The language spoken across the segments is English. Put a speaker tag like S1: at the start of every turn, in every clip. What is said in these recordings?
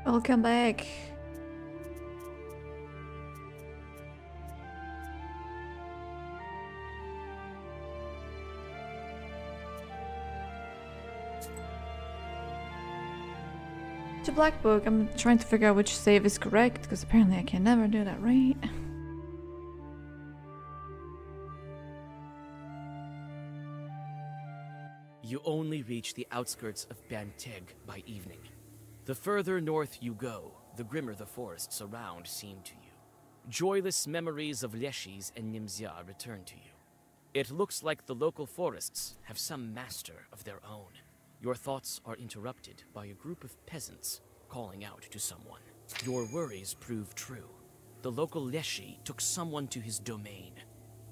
S1: Welcome back. The black book. I'm trying to figure out which save is correct because apparently I can never do that right.
S2: You only reach the outskirts of Panting by evening. The further north you go, the grimmer the forests around seem to you. Joyless memories of Leshis and Nimzia return to you. It looks like the local forests have some master of their own. Your thoughts are interrupted by a group of peasants calling out to someone. Your worries prove true. The local Leshi took someone to his domain.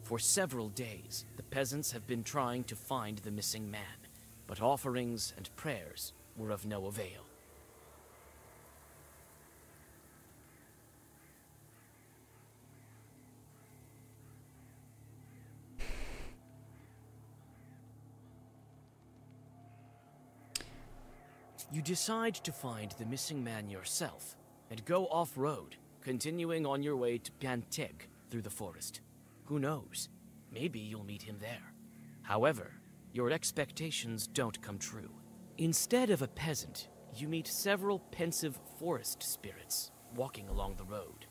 S2: For several days, the peasants have been trying to find the missing man, but offerings and prayers were of no avail. You decide to find the missing man yourself and go off-road, continuing on your way to Pantig through the forest. Who knows? Maybe you'll meet him there. However, your expectations don't come true. Instead of a peasant, you meet several pensive forest spirits walking along the road.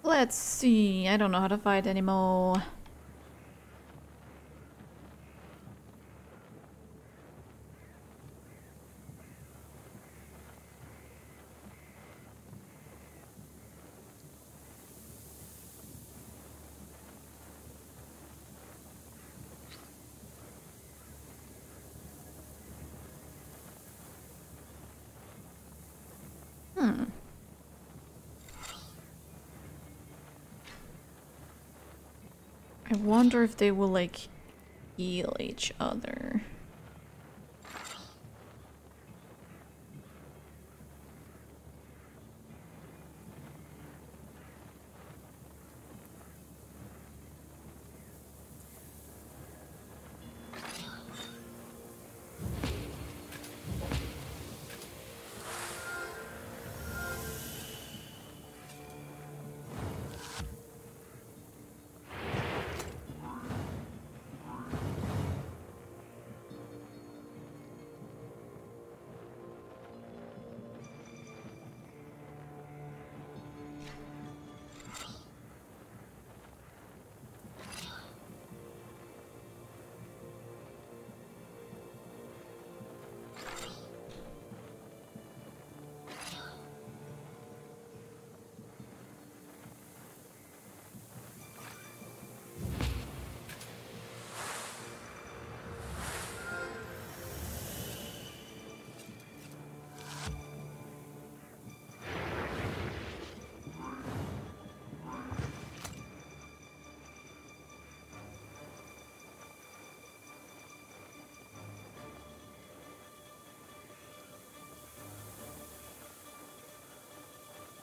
S1: Let's see. I don't know how to fight anymore. I wonder if they will like heal each other.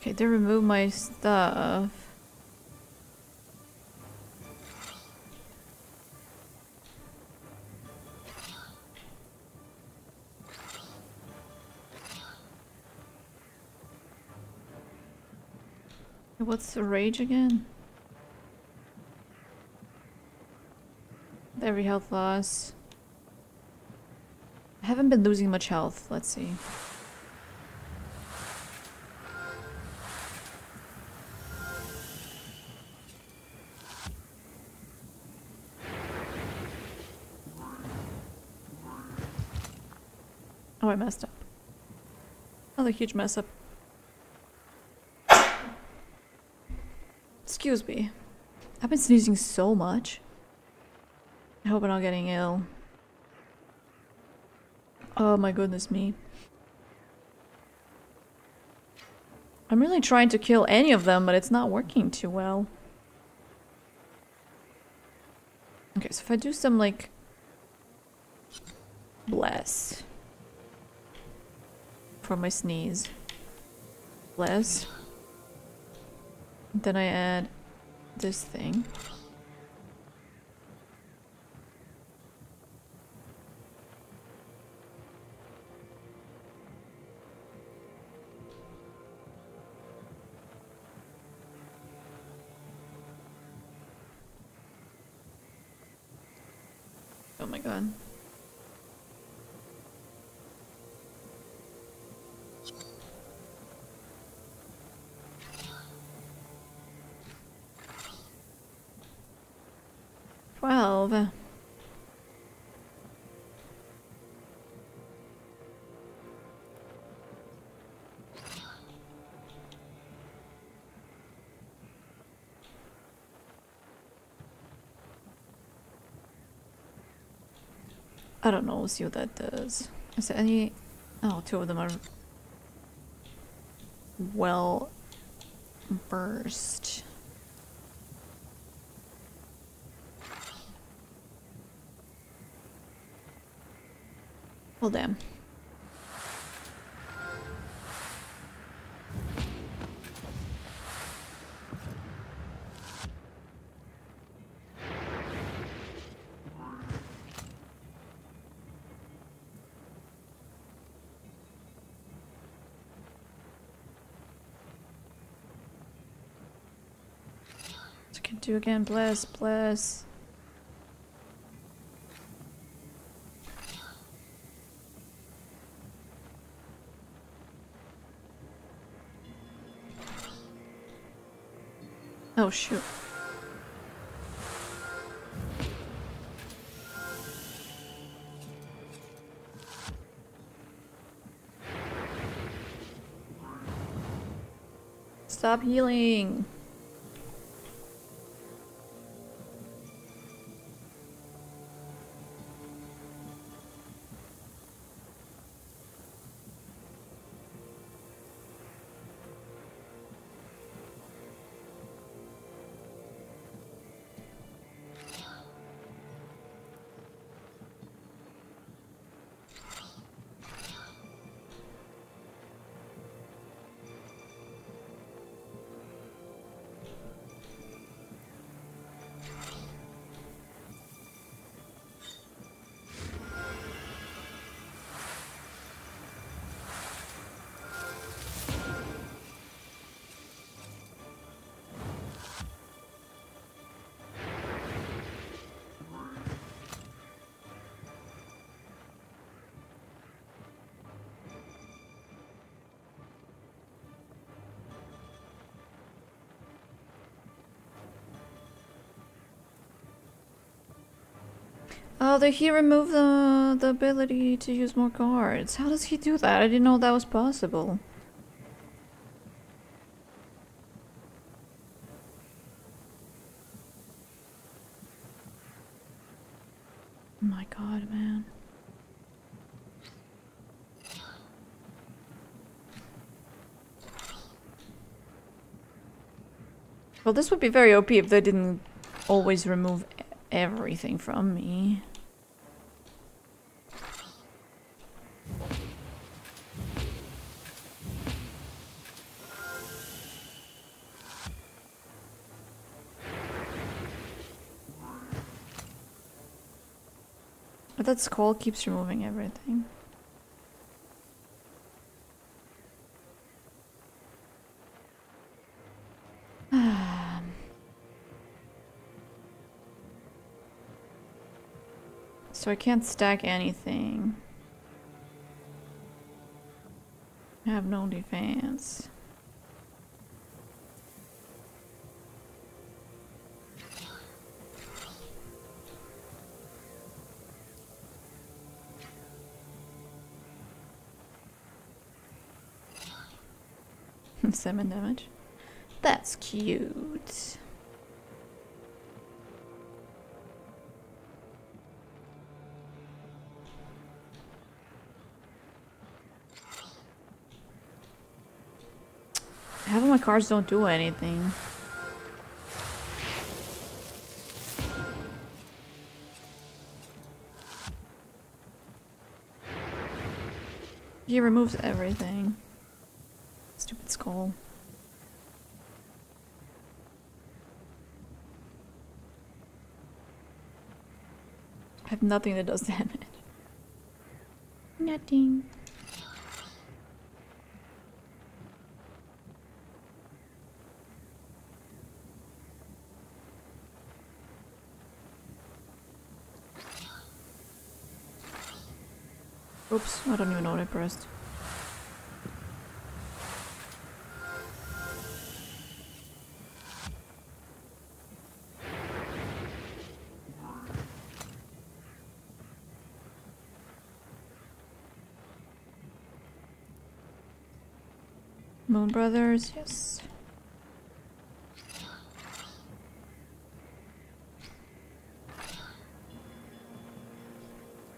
S1: Okay, they remove my stuff. What's the rage again? Every health loss. I haven't been losing much health. Let's see. Oh, I messed up. Another huge mess up. Excuse me. I've been sneezing so much. I hope I'm not getting ill. Oh my goodness me. I'm really trying to kill any of them, but it's not working too well. Okay, so if I do some like... bless. For my sneeze. Bless. Then I add this thing. my god. $12. I don't know, we'll see what that does. Is there any... Oh, two of them are... well... burst. Well, damn. So I can do again, bless, bless. Oh shoot. Stop healing. Oh, did he remove the ability to use more cards? How does he do that? I didn't know that was possible. Oh my god, man. Well, this would be very OP if they didn't always remove everything from me. But that skull keeps removing everything. So I can't stack anything. I have no defense. Seven damage. That's cute. Half of my cards don't do anything. He removes everything. Stupid skull. I have nothing that does damage. Nothing. Oops, I don't even know what I pressed. Moon Brothers, yes.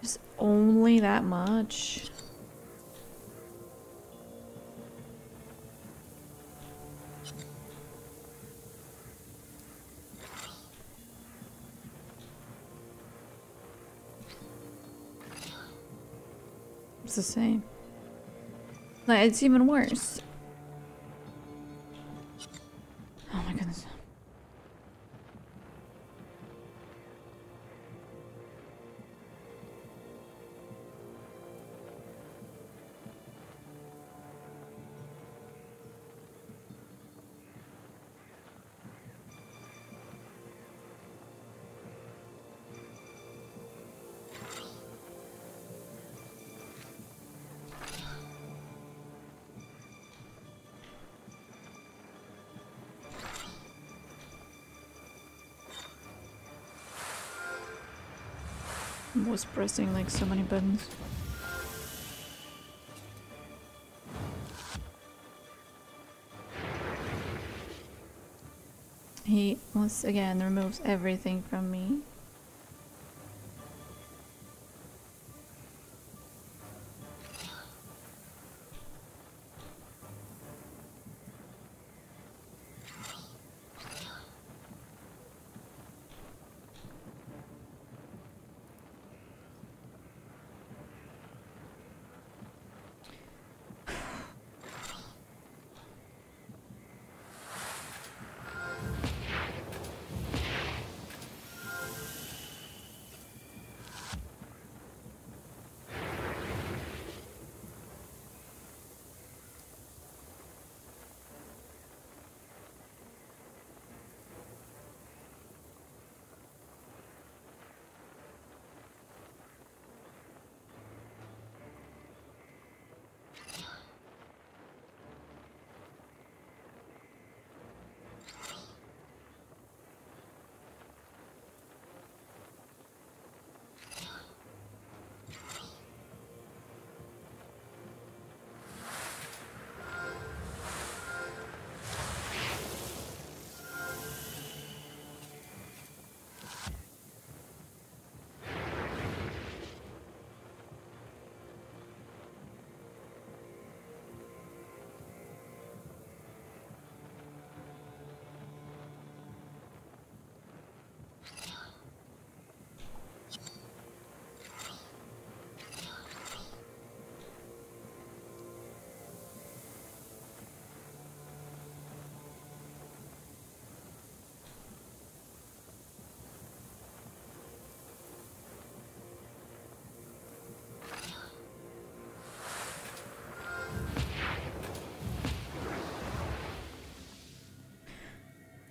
S1: Just only that much. It's the same. Like, it's even worse. Oh my goodness. I was pressing like so many buttons. He once again removes everything from me.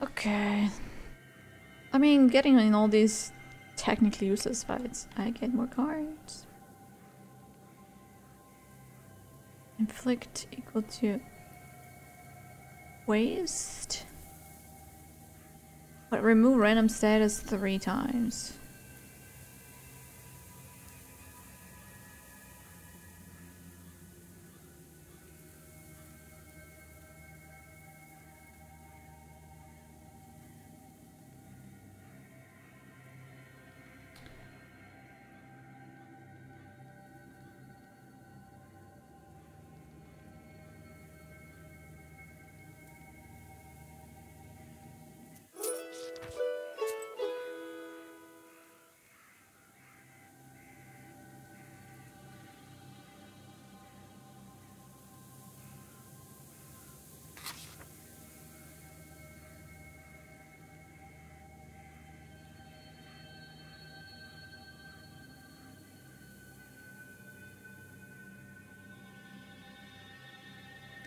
S1: Okay. I mean, getting in all these technically useless fights, I get more cards. Inflict equal to waste. But remove random status 3 times.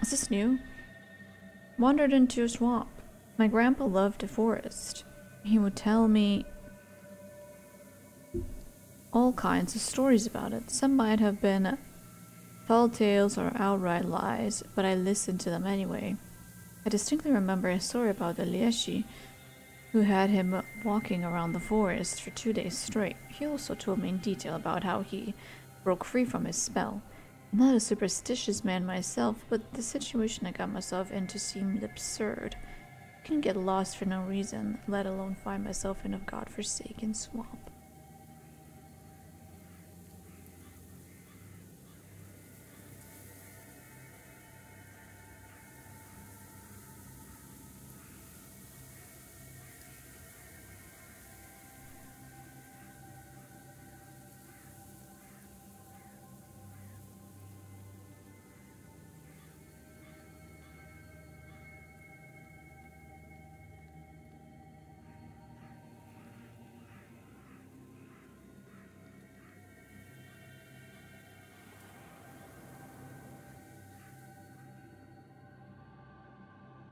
S1: Is this new? Wandered into a swamp. My grandpa loved the forest. He would tell me all kinds of stories about it. Some might have been tall tales or outright lies, but I listened to them anyway. I distinctly remember a story about the Lieshi who had him walking around the forest for 2 days straight. He also told me in detail about how he broke free from his spell. I'm not a superstitious man myself, but the situation I got myself into seemed absurd. I couldn't get lost for no reason, let alone find myself in a godforsaken swamp.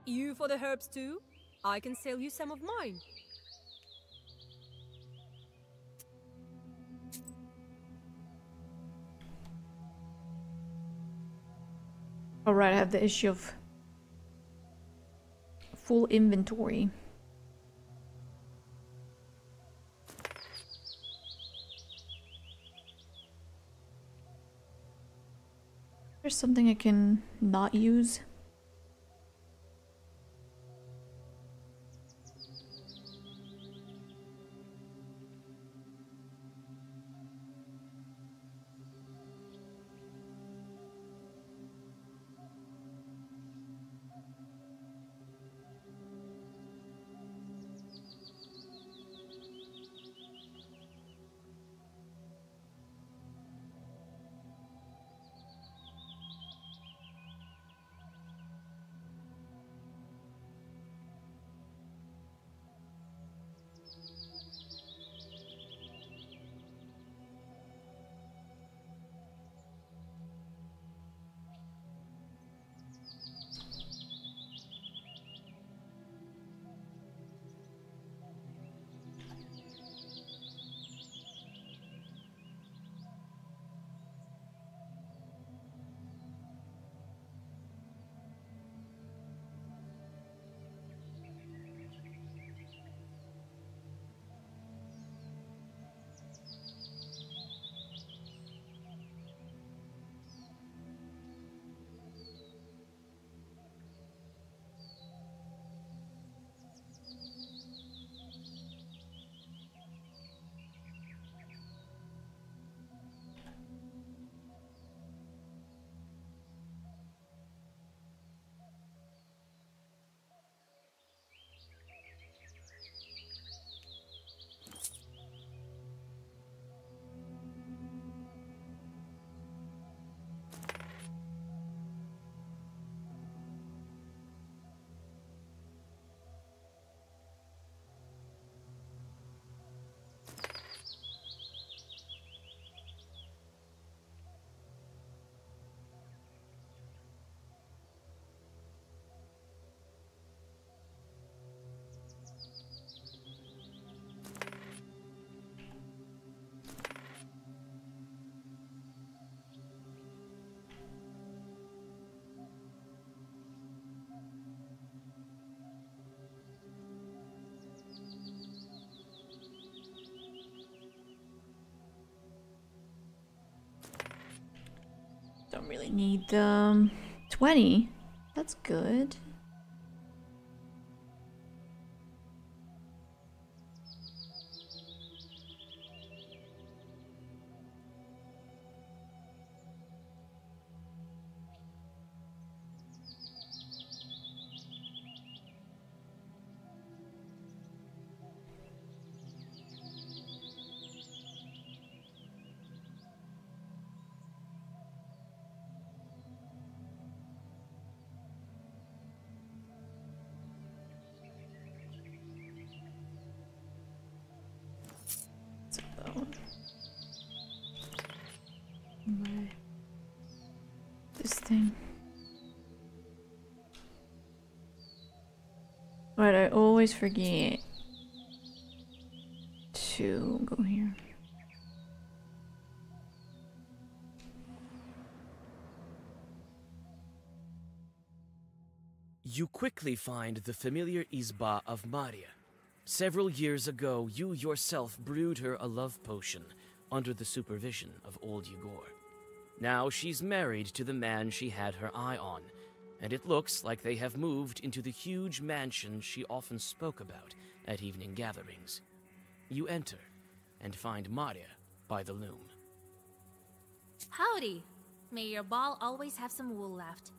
S3: You for the herbs too? I can sell you some of mine.
S1: Alright, I have the issue of full inventory. There's something I can not use. Don't really need 20. That's good. This thing. Right, I always forget to go here.
S2: You quickly find the familiar izba of Maria. Several years ago, you yourself brewed her a love potion under the supervision of old Yegor. Now she's married to the man she had her eye on, and it looks like they have moved into the huge mansion she often spoke about at evening gatherings. You enter and find Maria by the loom.
S4: Howdy! May your ball always have some wool left.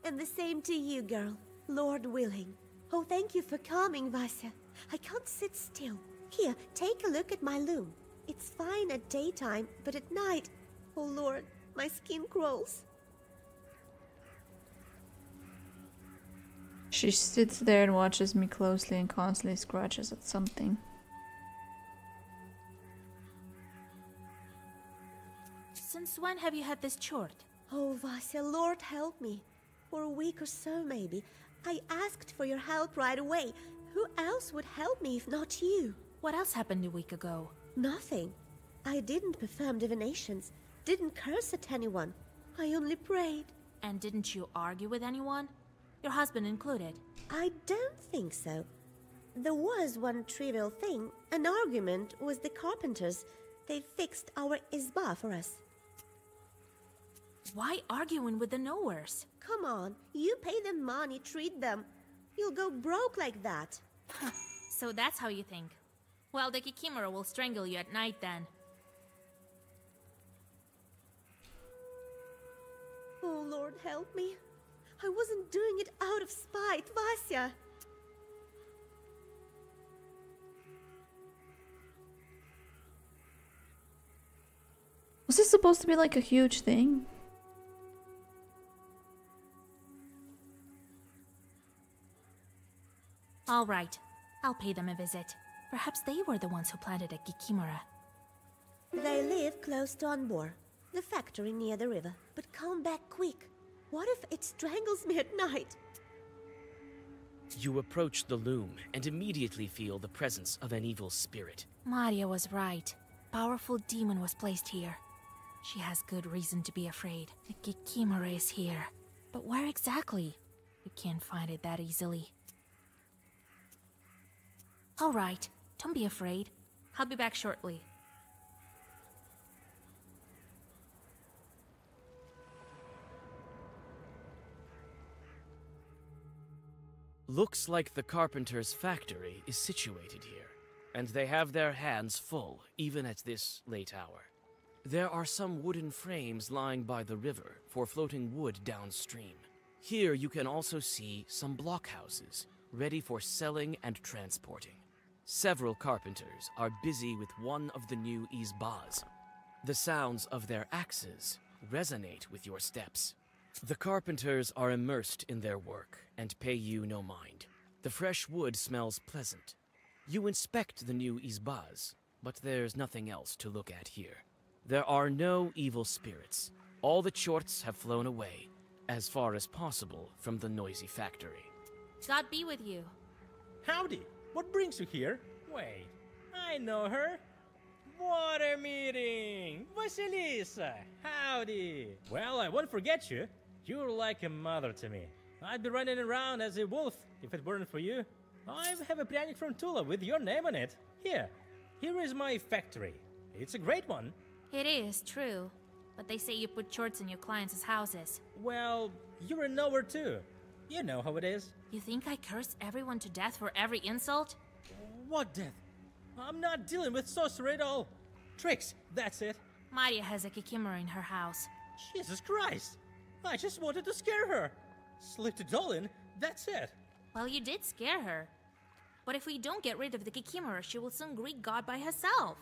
S5: And the same to you, girl. Lord willing. Oh, thank you for coming, Vasya. I can't sit still. Here, take a look at my loom. It's fine at daytime, but at night... Oh, Lord, my skin crawls.
S1: She sits there and watches me closely and constantly scratches at something.
S4: Since when have you had this chort?
S5: Oh, Vasya, Lord help me. For a week or so, maybe. I asked for your help right away. Who else would help me if not you?
S4: What else happened a week ago?
S5: Nothing. I didn't perform divinations, didn't curse at anyone. I only prayed.
S4: And didn't you argue with anyone? Your husband included.
S5: I don't think so. There was one trivial thing. An argument with the carpenters. They fixed our izba for us.
S4: Why arguing with the knowers?
S5: Come on, you pay them money, treat them. You'll go broke like that.
S4: So that's how you think. Well, the Kikimora will strangle you at night then.
S5: Oh, Lord, help me. I wasn't doing it out of spite, Vasya.
S1: Was this supposed to be like a huge thing?
S4: All right, I'll pay them a visit. Perhaps they were the ones who planted a Kikimora.
S5: They live close to Anbor, the factory near the river. But come back quick. What if it strangles me at night?
S2: You approach the loom and immediately feel the presence of an evil spirit.
S4: Maria was right. Powerful demon was placed here. She has good reason to be afraid. The Kikimora is here. But where exactly? You can't find it that easily. All right, don't be afraid. I'll be back shortly.
S2: Looks like the carpenter's factory is situated here, and they have their hands full, even at this late hour. There are some wooden frames lying by the river for floating wood downstream. Here you can also see some blockhouses, ready for selling and transporting. Several carpenters are busy with one of the new izbas. The sounds of their axes resonate with your steps. The carpenters are immersed in their work and pay you no mind. The fresh wood smells pleasant. You inspect the new izbas, but there's nothing else to look at here. There are no evil spirits. All the chorts have flown away, as far as possible from the noisy factory.
S4: God be with you.
S6: Howdy! What brings you here? Wait, I know her. Water meeting! Vasilisa! Howdy! Well, I won't forget you. You're like a mother to me. I'd be running around as a wolf if it weren't for you. I have a pryanik from Tula with your name on it. Here is my factory. It's a great one.
S4: It is true. But they say you put chorts in your clients' houses.
S6: Well, you're a knower too. You know how it is.
S4: You think I curse everyone to death for every insult?
S6: What death? I'm not dealing with sorcery at all. Tricks, that's it.
S4: Maria has a Kikimora in her house.
S6: Jesus Christ! I just wanted to scare her. Slipped a doll in, that's it.
S4: Well, you did scare her. But if we don't get rid of the Kikimora, she will soon greet God by herself.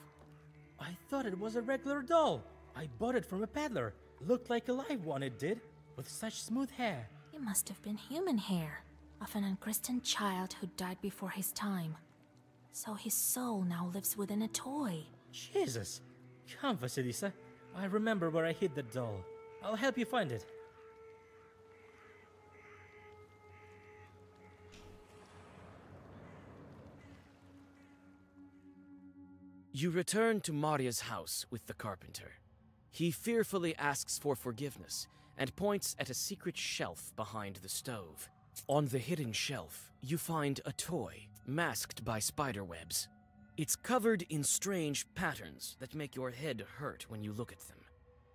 S6: I thought it was a regular doll. I bought it from a peddler. Looked like a live one, it did, with such smooth hair.
S4: It must have been human hair of an unchristened child who died before his time. So his soul now lives within a toy.
S6: Jesus! Come, Vasilisa. I remember where I hid the doll. I'll help you find it.
S2: You return to Maria's house with the carpenter. He fearfully asks for forgiveness and points at a secret shelf behind the stove. On the hidden shelf, you find a toy masked by spider webs. It's covered in strange patterns that make your head hurt when you look at them.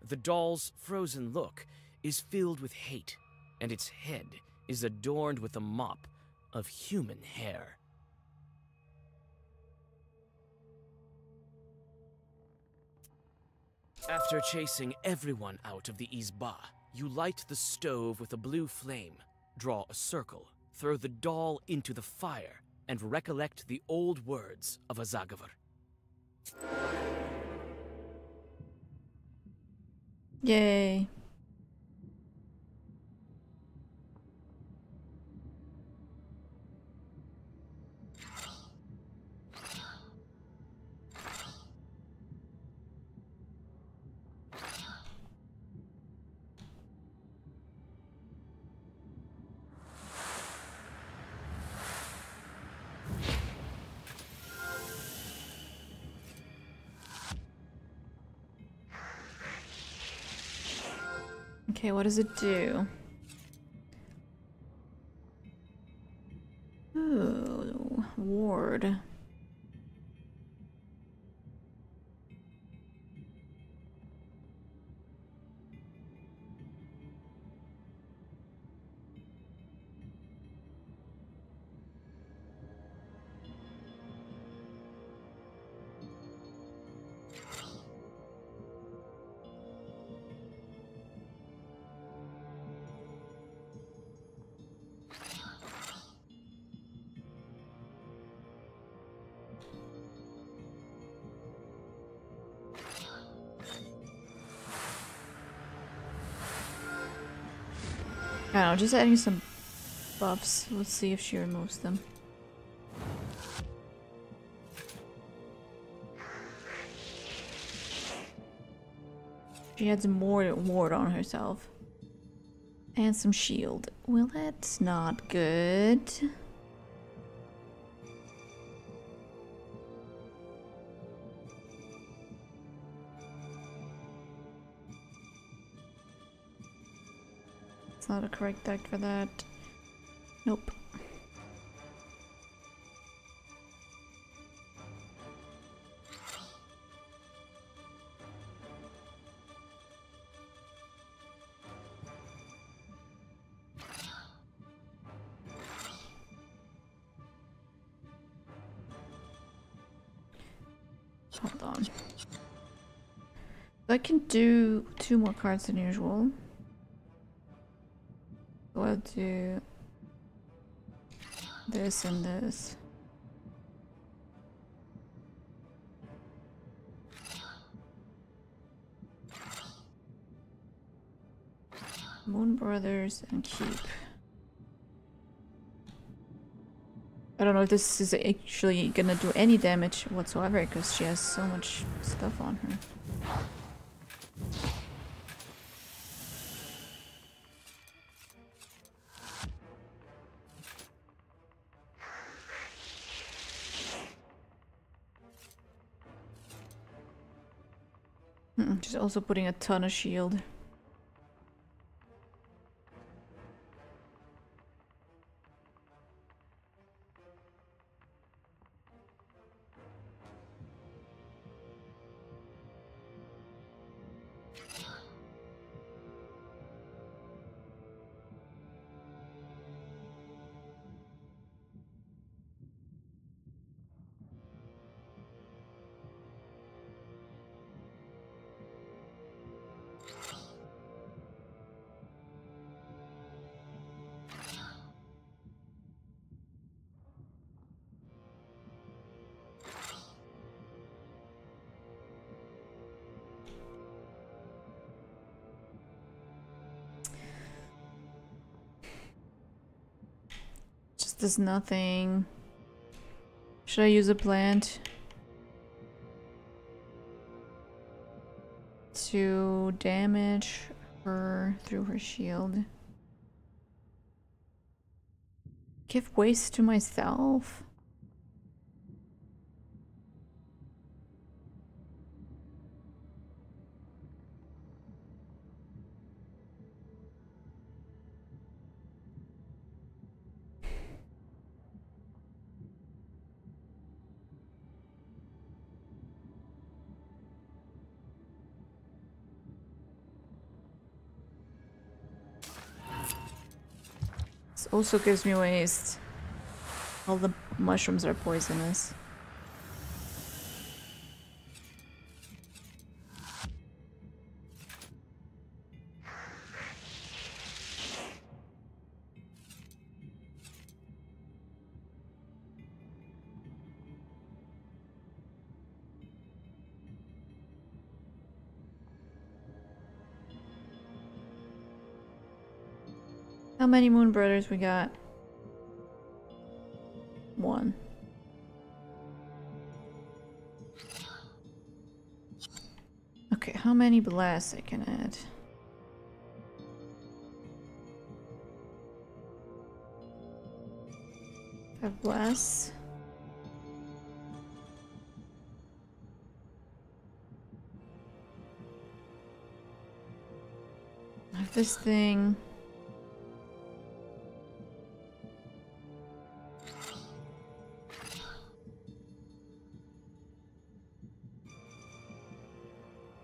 S2: The doll's frozen look is filled with hate, and its head is adorned with a mop of human hair. After chasing everyone out of the Izba, you light the stove with a blue flame, draw a circle, throw the doll into the fire, and recollect the old words of Azagavar.
S1: Yay. Okay, what does it do? Ooh, ward. I don't know, just adding some buffs. Let's see if she removes them. She adds more ward on herself. And some shield. Well, that's not good. It's not a correct deck for that. Nope. Hold on. I can do 2 more cards than usual. So I'll do this and this. Moon Brothers and keep. I don't know if this is actually gonna do any damage whatsoever because she has so much stuff on her. She's also putting a ton of shield. Does nothing. Should I use a plant to damage her through her shield? Give waste to myself? Also gives me waste. All the mushrooms are poisonous. How many moon brothers we got? 1. Okay, how many blasts I can add? Five blasts. I have this thing.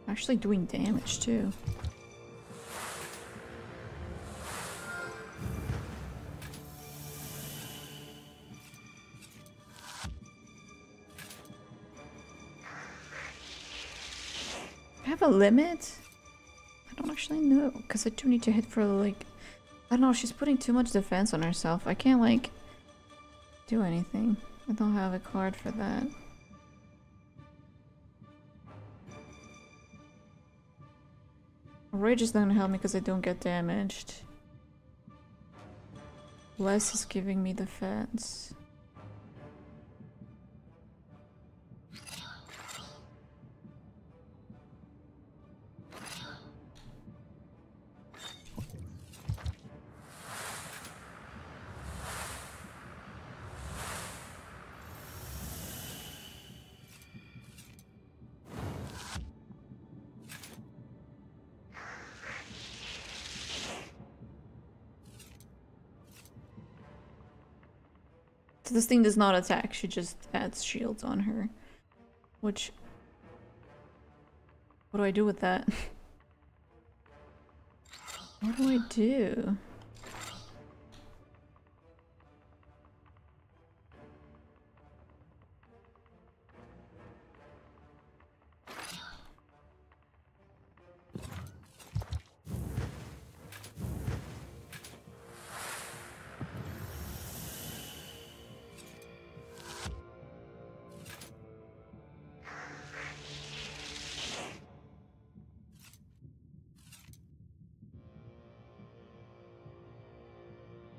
S1: Actually doing damage too. I have a limit? I don't actually know, because I do need to hit for like... I don't know, she's putting too much defense on herself. I can't like... do anything. I don't have a card for that. Rage is not gonna help me because I don't get damaged. Bless is giving me defense. So this thing does not attack, she just adds shields on her. Which... what do I do with that? What do I do?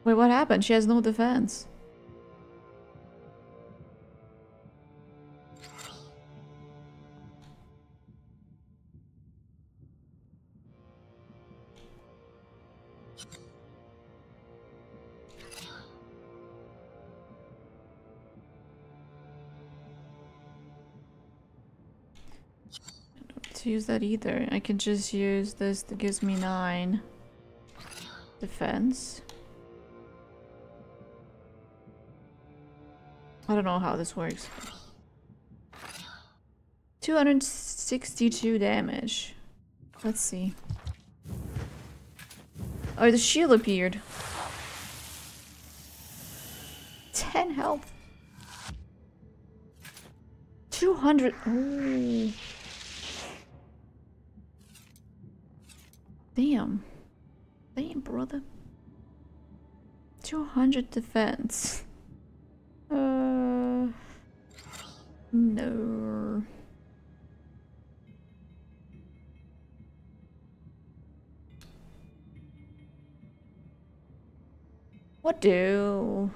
S1: Wait, what happened? She has no defense. To use that either. I can just use this that gives me 9 defense. I don't know how this works. 262 damage. Let's see. Oh, the shield appeared. 10 health. 200. Oh. Damn. Damn, brother. 200 defense. No. What do?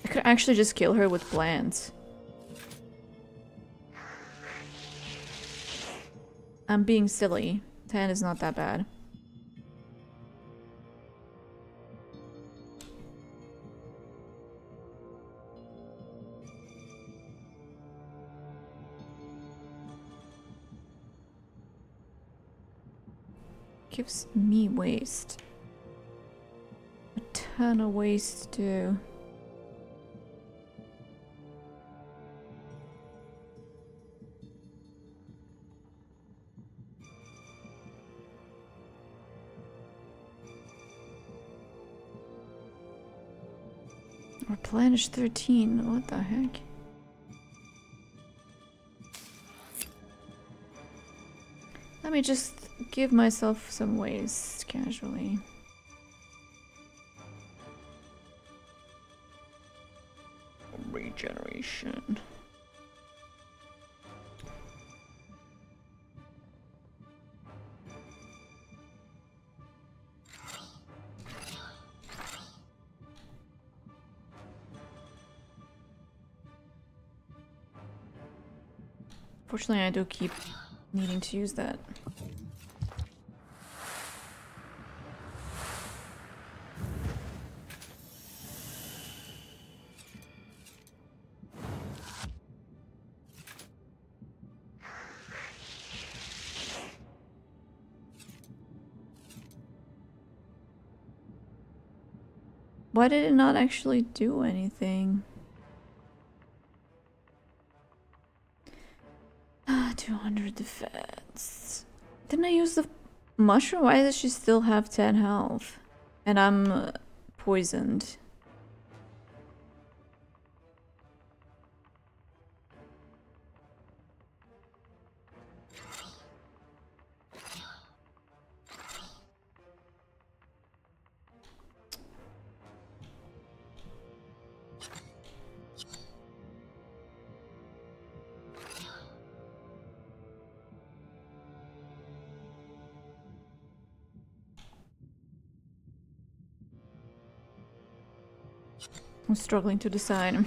S1: I could actually just kill her with plants. I'm being silly. 10 is not that bad. gives me waste. A ton of waste too. Replenish 13, what the heck? Let me just give myself some waste casually. Regeneration. Fortunately, I do keep needing to use that. Why did it not actually do anything? 200 defense. Didn't I use the mushroom? Why does she still have 10 health? And I'm poisoned. I'm struggling to decide.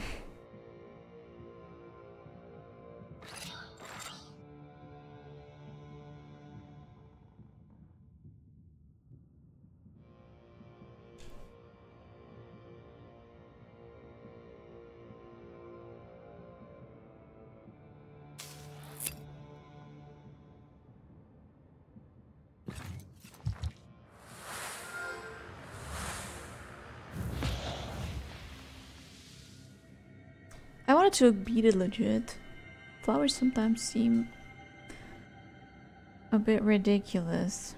S1: I wanted to beat it legit. Flowers sometimes seem a bit ridiculous.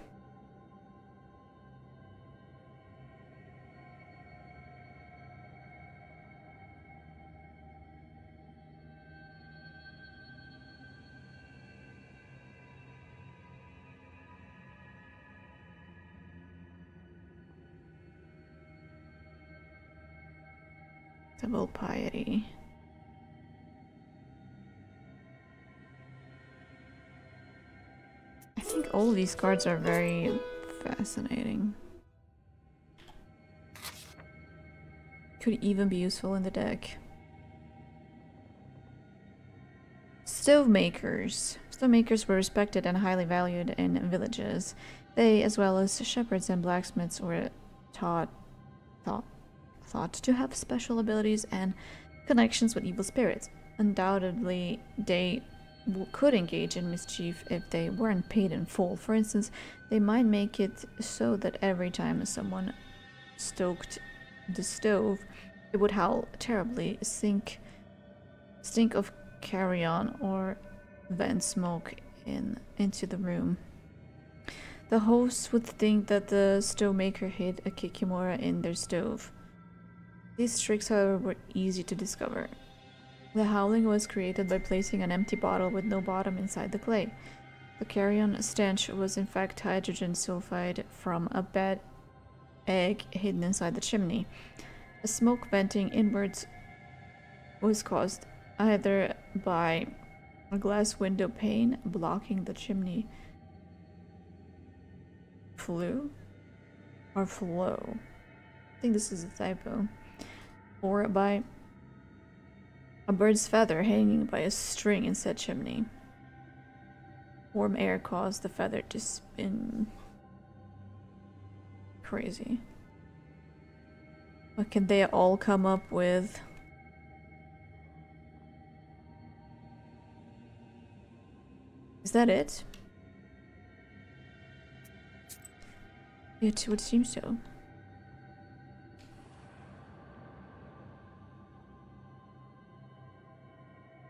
S1: Double piety. I think all these cards are very fascinating. Could even be useful in the deck. Stove makers. Stove makers were respected and highly valued in villages. They, as well as shepherds and blacksmiths, were thought to have special abilities and connections with evil spirits. Undoubtedly, they could engage in mischief if they weren't paid in full. For instance, they might make it so that every time someone stoked the stove, it would howl terribly, stink of carrion, or vent smoke into the room. The hosts would think that the stove maker hid a kikimora in their stove. These tricks, however, were easy to discover. The howling was created by placing an empty bottle with no bottom inside the clay. The carrion stench was in fact hydrogen sulfide from a bad egg hidden inside the chimney. A smoke venting inwards was caused either by a glass window pane blocking the chimney flue or flow. I think this is a typo. Or by a bird's feather hanging by a string in said chimney. Warm air caused the feather to spin. Crazy. What can they all come up with? Is that it? It would seem so.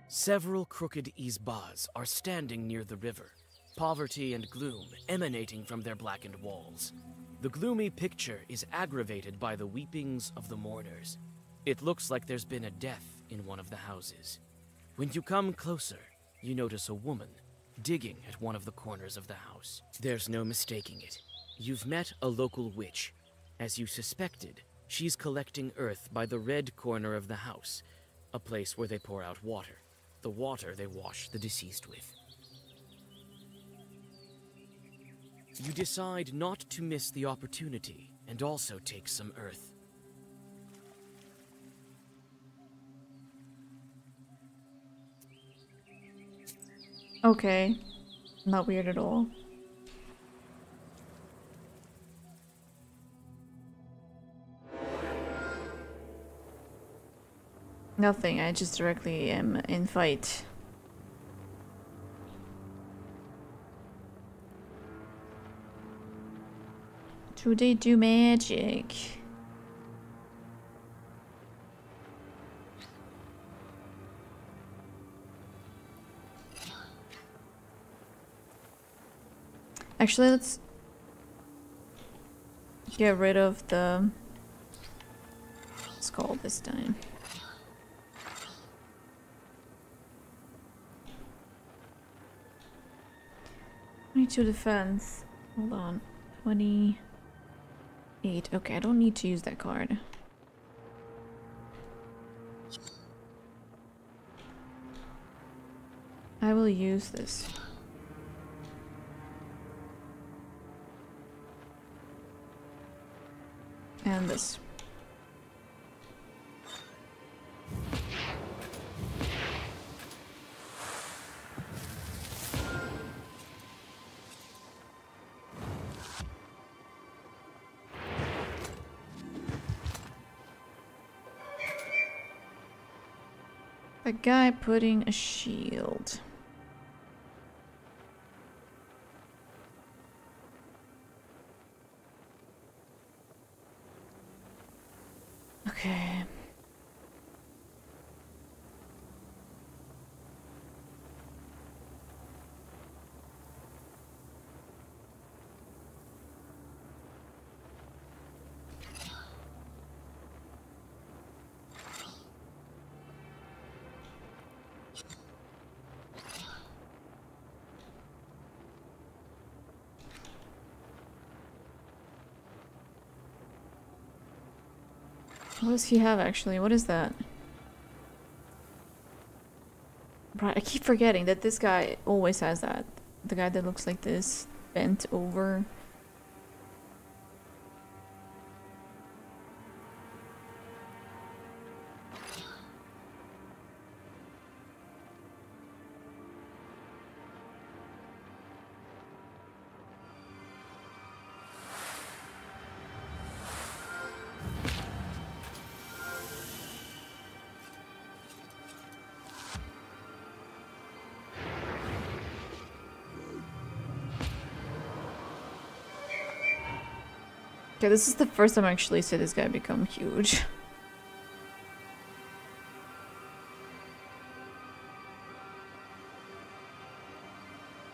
S2: Several crooked izbas are standing near the river, poverty and gloom emanating from their blackened walls. The gloomy picture is aggravated by the weepings of the mourners. It looks like there's been a death in one of the houses. When you come closer, you notice a woman digging at one of the corners of the house. There's no mistaking it. You've met a local witch. As you suspected, she's collecting earth by the red corner of the house, a place where they pour out water. The water they wash the deceased with. You decide not to miss the opportunity and also take some earth.
S1: Okay. Not weird at all. Nothing, I just directly am in fight. Do they do magic? Actually, let's get rid of the skull this time. 22 defense. Hold on. 28. Okay, I don't need to use that card. I will use this. And this. A guy putting a shield. Okay. What does he have actually? What is that? Right, I keep forgetting that this guy always has that. The guy that looks like this, bent over. Okay, this is the first time I actually see this guy become huge.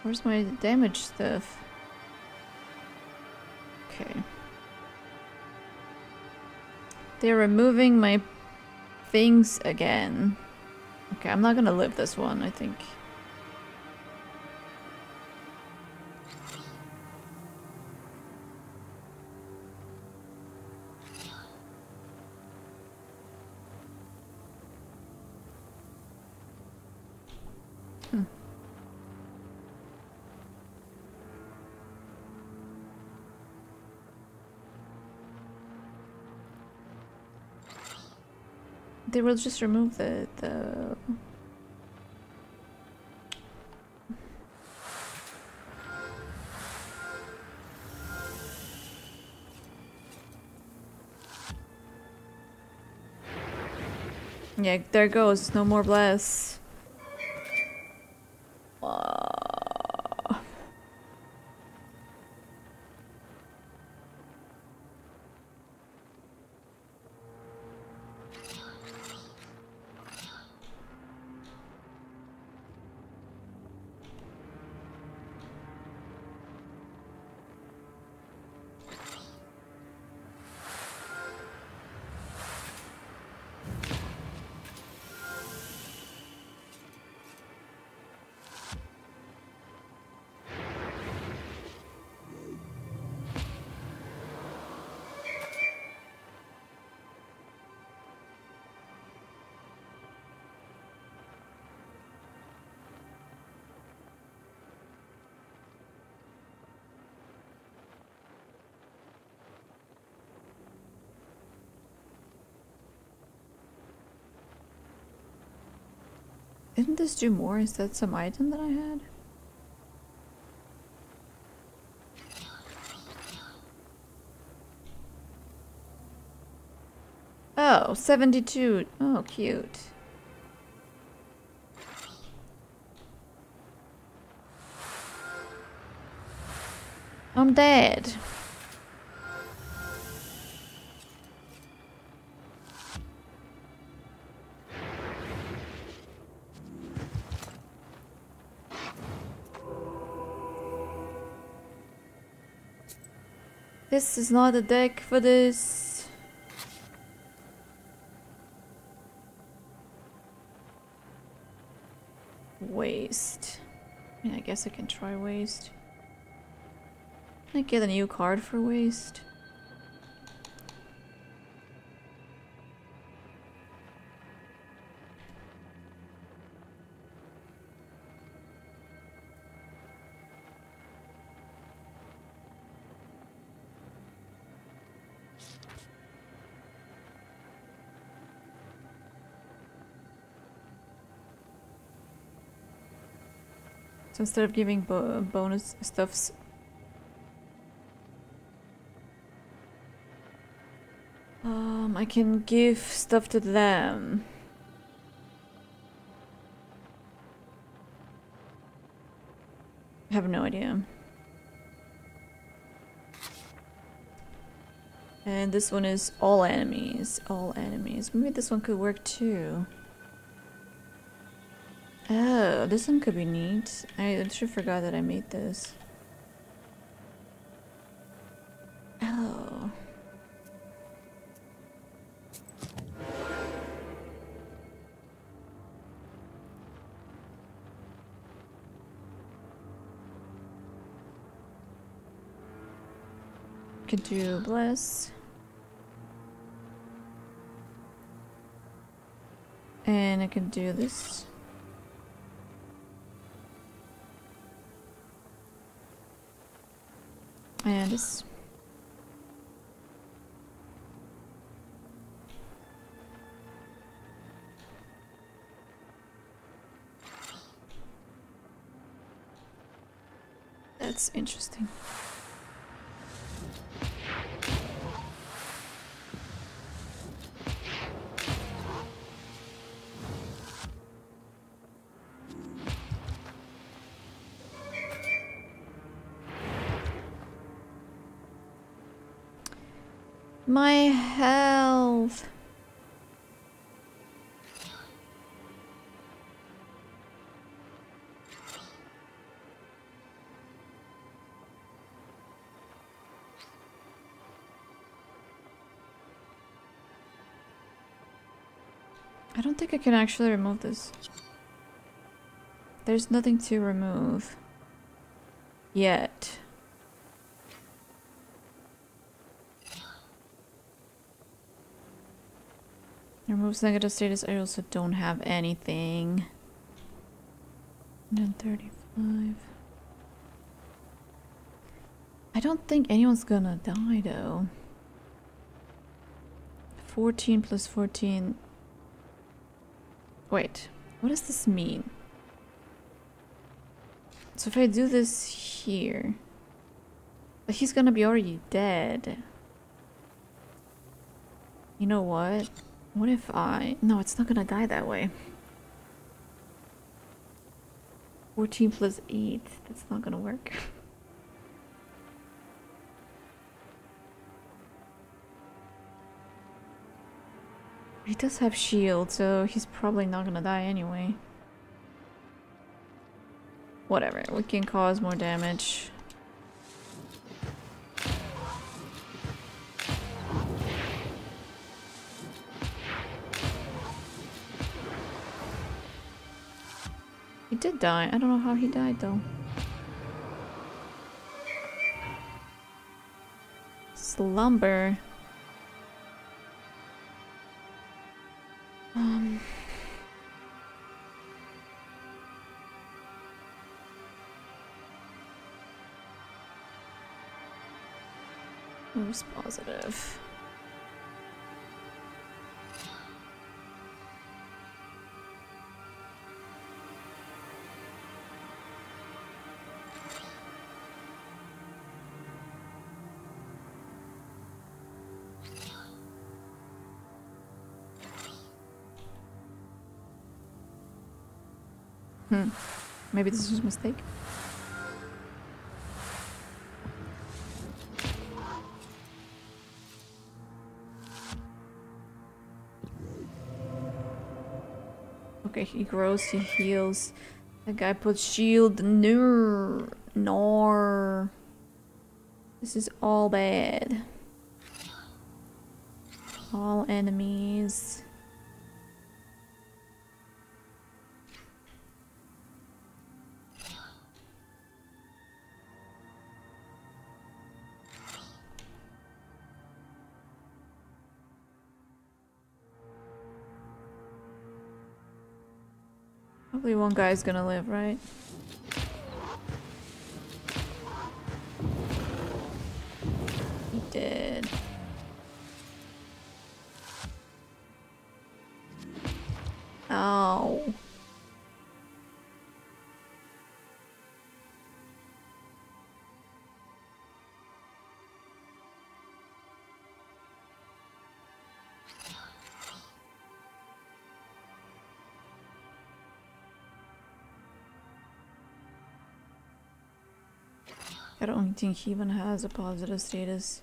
S1: Where's my damage stuff? Okay. They're removing my things again. Okay, I'm not gonna live this one, I think. They will just remove the Yeah, there goes. No more bless. Didn't this do more? Is that some item that I had? Oh, 72. Oh, cute. I'm dead. This is not a deck for this. Waste. I mean, I guess I can try waste. Can I get a new card for waste? So instead of giving bonus stuffs, I can give stuff to them. I have no idea. And this one is all enemies. All enemies. Maybe this one could work too. Oh, this one could be neat. I should forgot that I made this. Oh. Could do bless. And I can do this. And this. That's interesting. My health. I don't think I can actually remove this. There's nothing to remove. Yet. Removes negative status. I also don't have anything. 135. I don't think anyone's gonna die though. 14 plus 14. Wait, what does this mean? So if I do this here, but he's gonna be already dead. You know what? What if I... No, it's not gonna die that way. 14 plus 8. That's not gonna work. He does have shield, so he's probably not gonna die anyway. Whatever, we can cause more damage. He did die. I don't know how he died though. Slumber. Who's positive? Maybe this is a mistake. Okay, he grows, he heals. The guy puts shield. Nor. This is all bad. All enemies. Hopefully one guy's gonna live, right? He did. Ow. I don't think he even has a positive status.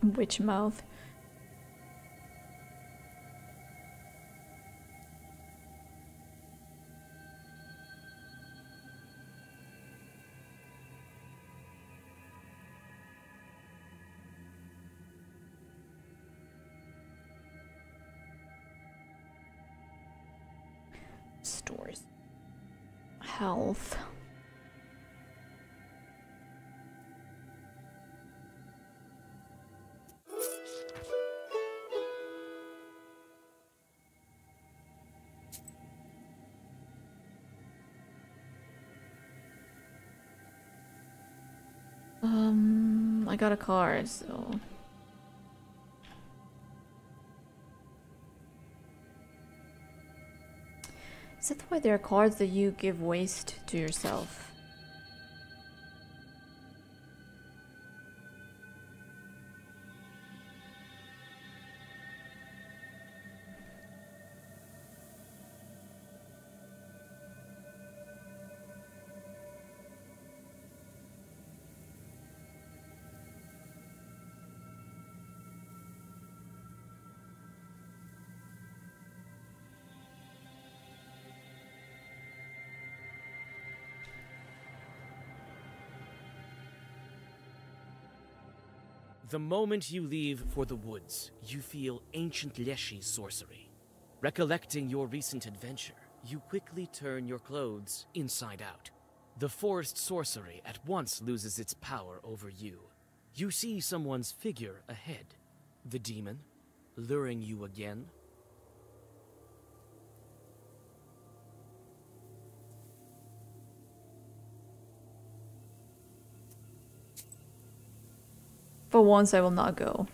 S1: Witch mouth. Stores. Health. I got a card, so... Is that why there are cards that you give waste to yourself?
S2: The moment you leave for the woods, you feel ancient Leshy's sorcery. Recollecting your recent adventure, you quickly turn your clothes inside out. The forest sorcery at once loses its power over you. You see someone's figure ahead. The demon, luring you again.
S1: For once, I will not go.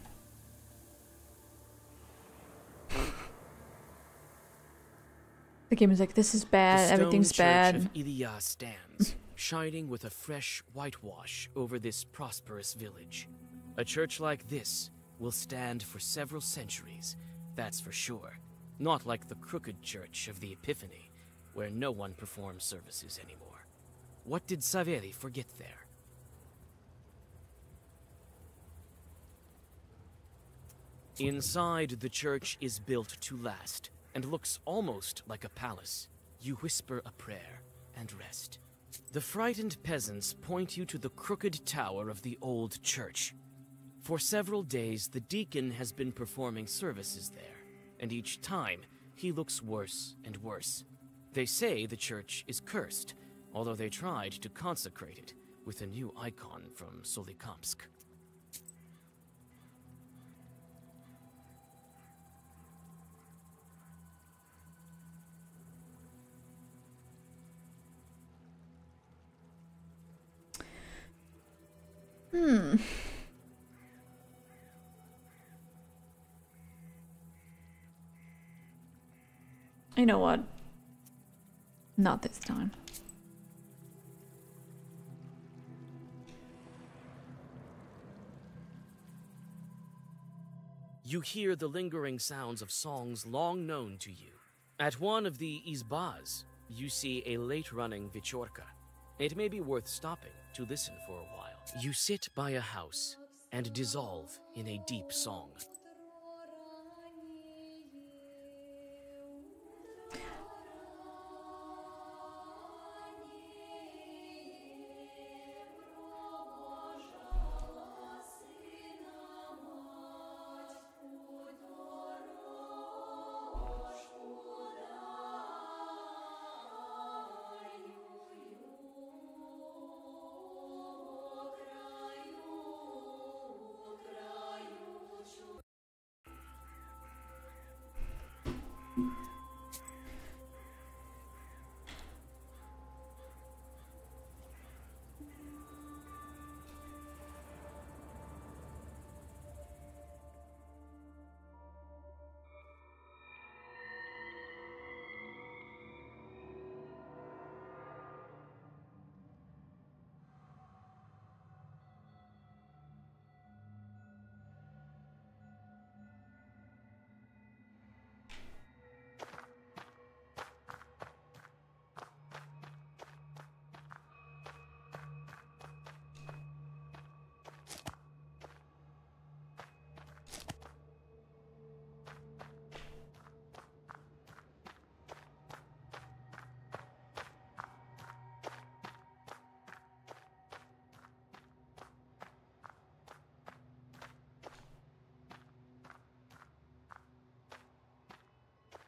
S1: The game is like, this is bad, everything's bad.
S2: The stone church of Ilia stands, shining with a fresh whitewash over this prosperous village. A church like this will stand for several centuries, that's for sure. Not like the crooked church of the Epiphany, where no one performs services anymore. What did Saveri forget there? Inside, the church is built to last, and looks almost like a palace. You whisper a prayer and rest. The frightened peasants point you to the crooked tower of the old church. For several days, the deacon has been performing services there, and each time, he looks worse and worse. They say the church is cursed, although they tried to consecrate it with a new icon from Solikamsk.
S1: You know what? Not this time.
S2: You hear the lingering sounds of songs long known to you. At one of the izbas, you see a late-running vichorka. It may be worth stopping to listen for a while. You sit by a house and dissolve in a deep song.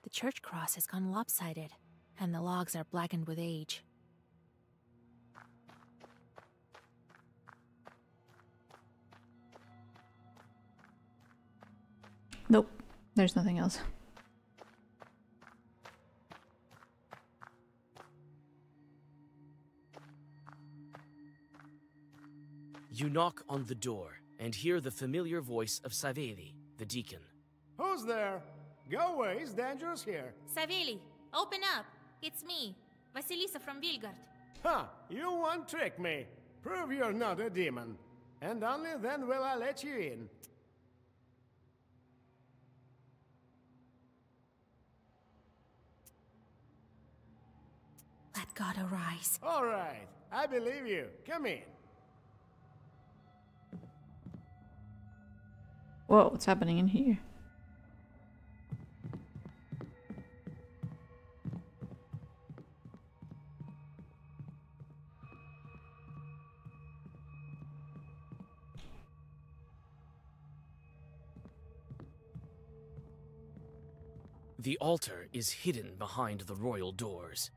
S4: The church cross has gone lopsided, and the logs are blackened with age.
S1: Nope, there's nothing else.
S2: You knock on the door and hear the familiar voice of Saveli, the deacon.
S7: Who's there? Go away, it's dangerous here.
S4: Saveli, open up! It's me, Vasilisa from Vilgard.
S7: Ha! You won't trick me. Prove you're not a demon. And only then will I let you in.
S4: Let God arise.
S7: All right, I believe you. Come in.
S1: Whoa, what's happening in here?
S2: The altar is hidden behind the royal doors.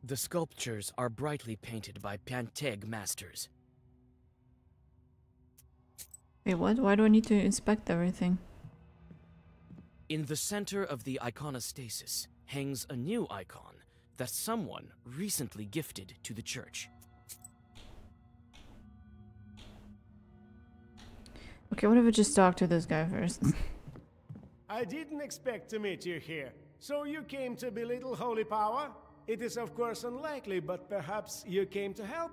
S2: The sculptures are brightly painted by Panteg masters.
S1: Wait, what? Why do I need to inspect everything?
S2: In the center of the iconostasis hangs a new icon that someone recently gifted to the church.
S1: Okay, what if I just talk to this guy first?
S7: I didn't expect to meet you here. So you came to belittle holy power? It is of course unlikely, but perhaps you came to help?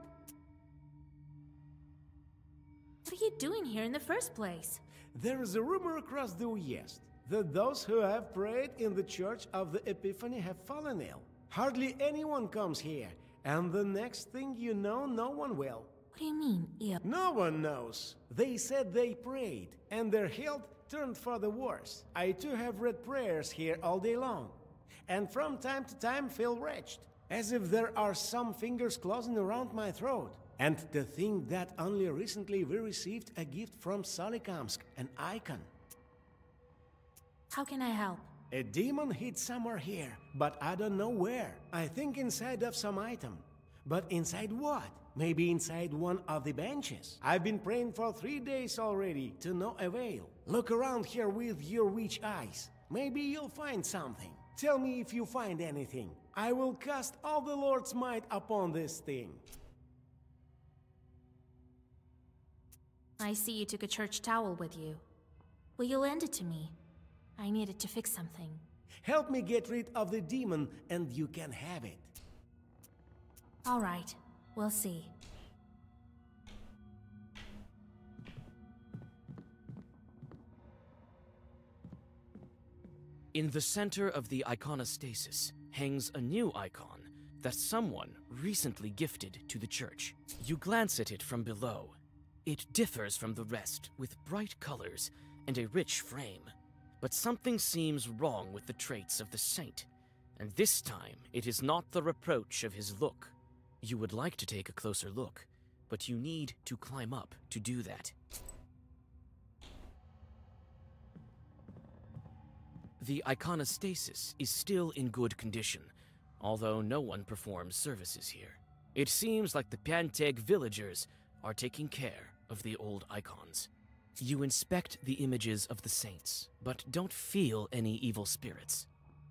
S4: What are you doing here in the first place?
S7: There is a rumor across the West that those who have prayed in the Church of the Epiphany have fallen ill. Hardly anyone comes here, and the next thing you know, no one will.
S4: What do you mean, ill?
S7: No one knows. They said they prayed, and their health turned for the worse. I too have read prayers here all day long, and from time to time feel wretched, as if there are some fingers closing around my throat. And to think that only recently we received a gift from Solikamsk, an icon.
S4: How can I help?
S7: A demon hid somewhere here, but I don't know where. I think inside of some item. But inside what? Maybe inside one of the benches. I've been praying for 3 days already, to no avail. Look around here with your witch eyes. Maybe you'll find something. Tell me if you find anything. I will cast all the Lord's might upon this thing.
S4: I see you took a church towel with you. Will you lend it to me? I need it to fix something.
S7: Help me get rid of the demon, and you can have it.
S4: All right, we'll see.
S2: In the center of the iconostasis hangs a new icon that someone recently gifted to the church. You glance at it from below. It differs from the rest with bright colors and a rich frame. But something seems wrong with the traits of the saint, and this time it is not the reproach of his look. You would like to take a closer look, but you need to climb up to do that. The iconostasis is still in good condition, although no one performs services here. It seems like the Panteg villagers are taking care of the old icons. You inspect the images of the saints, but don't feel any evil spirits.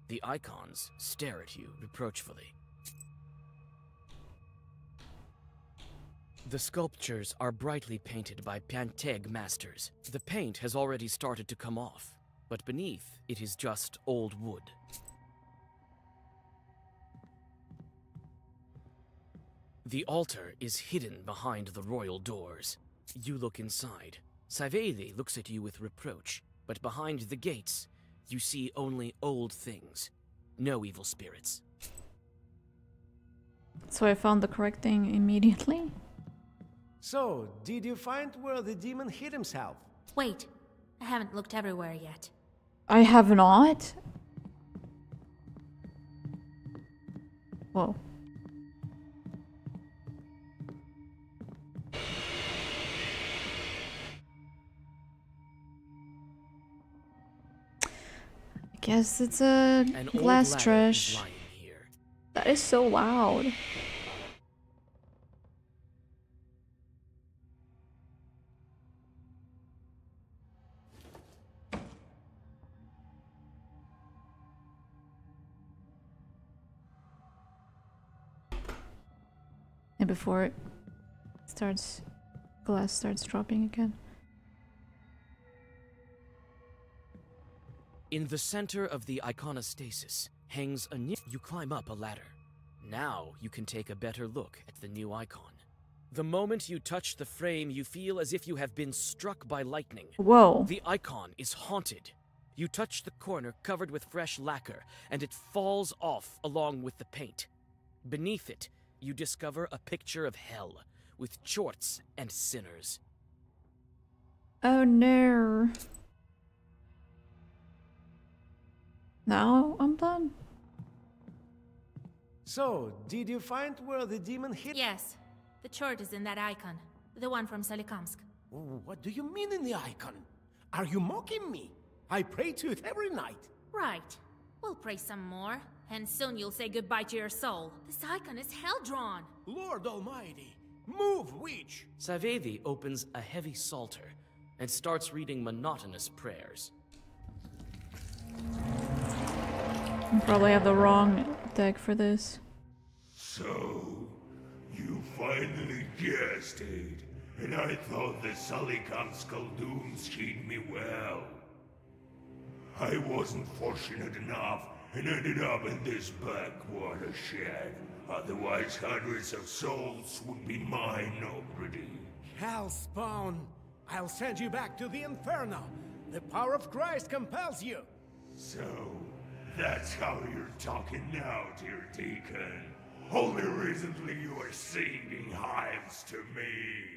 S2: The icons stare at you reproachfully. The sculptures are brightly painted by Panteg masters. The paint has already started to come off, but beneath it is just old wood. The altar is hidden behind the royal doors. You look inside. Saveli looks at you with reproach, but behind the gates, you see only old things. No evil spirits.
S1: So I found the correct thing immediately?
S7: So, did you find where the demon hid himself?
S4: Wait, I haven't looked everywhere yet.
S1: I have not? Whoa. Guess it's a
S2: An
S1: glass
S2: old ladder
S1: trash.
S2: is lying here.
S1: That is so loud. And before it starts, glass starts dropping again.
S2: In the center of the iconostasis hangs a new... You climb up a ladder. Now you can take a better look at the new icon. The moment you touch the frame, you feel as if you have been struck by lightning.
S1: Whoa.
S2: The icon is haunted. You touch the corner covered with fresh lacquer, and it falls off along with the paint. Beneath it, you discover a picture of hell, with chorts and sinners.
S1: Oh no. Now I'm done.
S7: So, did you find where the demon hid?
S4: Yes, the chart is in that icon. The one from Solikamsk.
S7: What do you mean in the icon? Are you mocking me? I pray to it every night.
S4: Right. We'll pray some more, and soon you'll say goodbye to your soul. This icon is hell-drawn.
S7: Lord Almighty, move, witch!
S2: Savedi opens a heavy psalter and starts reading monotonous prayers.
S1: I probably have the wrong deck for this.
S8: So, you finally guessed it, and I thought the Solikamsk Dooms treated me well. I wasn't fortunate enough and ended up in this backwater shed. Otherwise, hundreds of souls would be mine already.
S7: Hellspawn! I'll send you back to the Inferno! The power of Christ compels you!
S8: So, that's how you're talking now, dear Deacon. Only recently you were singing hymns to me.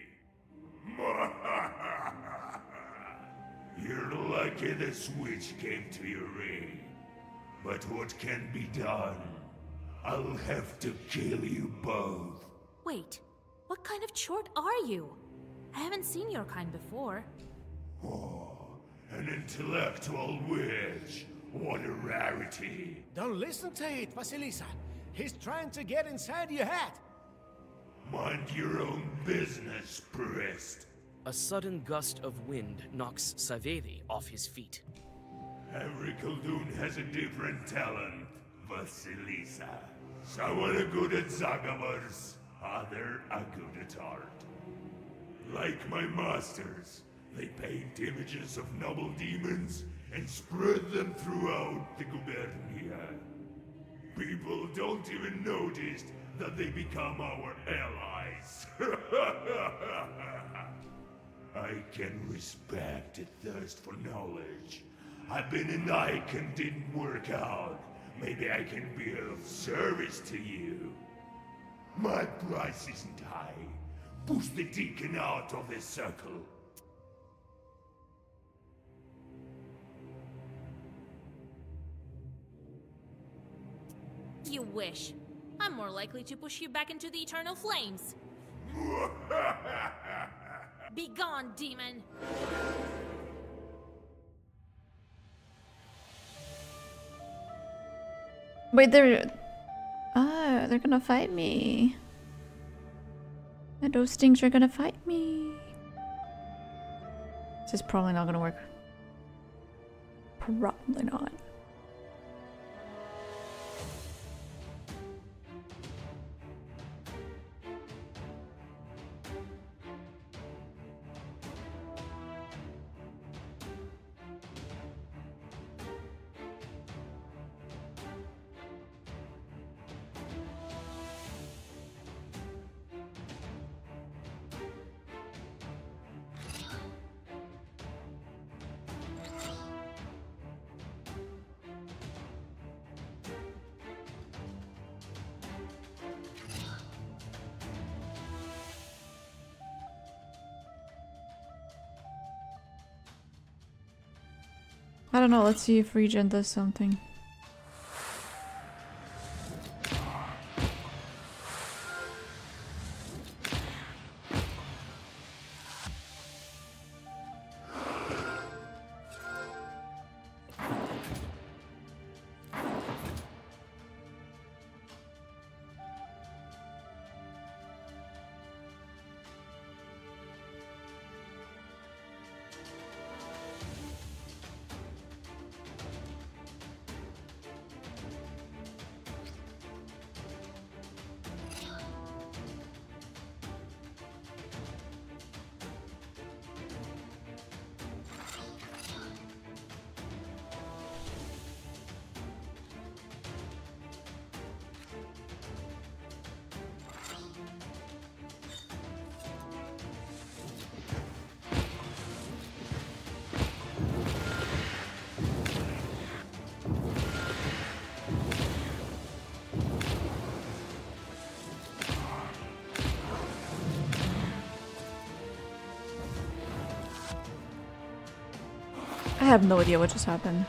S8: You're lucky this witch came to your aid. But what can be done? I'll have to kill you both.
S4: Wait, what kind of chort are you? I haven't seen your kind before.
S8: Oh, an intellectual witch. What a rarity.
S7: Don't listen to it, Vasilisa. He's trying to get inside your head.
S8: Mind your own business, priest.
S2: A sudden gust of wind knocks Savedi off his feet.
S8: Every Khaldun has a different talent. Vasilisa. Some are good at Zagavars, other are good at art. Like my masters, they paint images of noble demons and spread them throughout the gubernia. People don't even notice that they become our allies. I can respect a thirst for knowledge. I've been an icon, didn't work out. Maybe I can be of service to you. My price isn't high. Push the deacon out of this circle.
S4: You wish. I'm more likely to push you back into the eternal flames. Be gone, demon!
S1: Wait, they're gonna fight me. And those things are gonna fight me. This is probably not gonna work. Probably not. I don't know, let's see if Regen does something. I have no idea what just happened.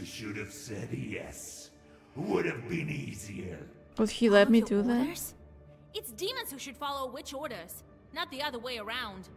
S8: Should have said yes. Would have been easier.
S1: Would he let me do
S4: Follow
S1: that?
S4: orders? It's demons who should follow witch orders, not the other way around.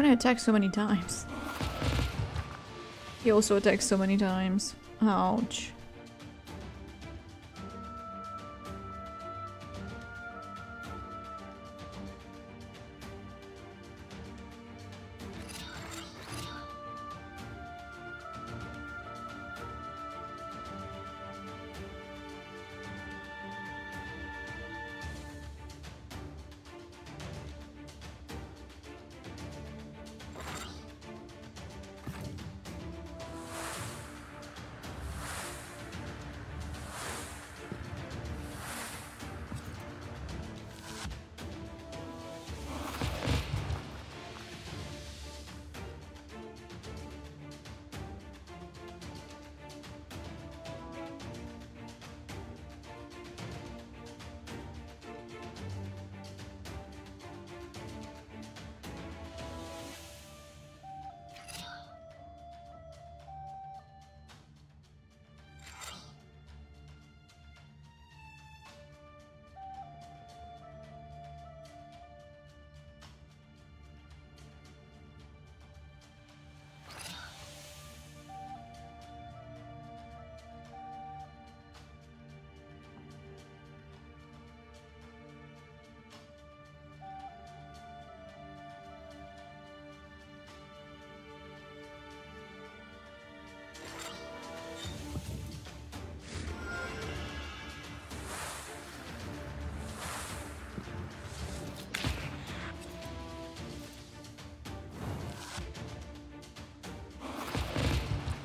S1: When I attack so many times. He also attacks so many times. Ouch.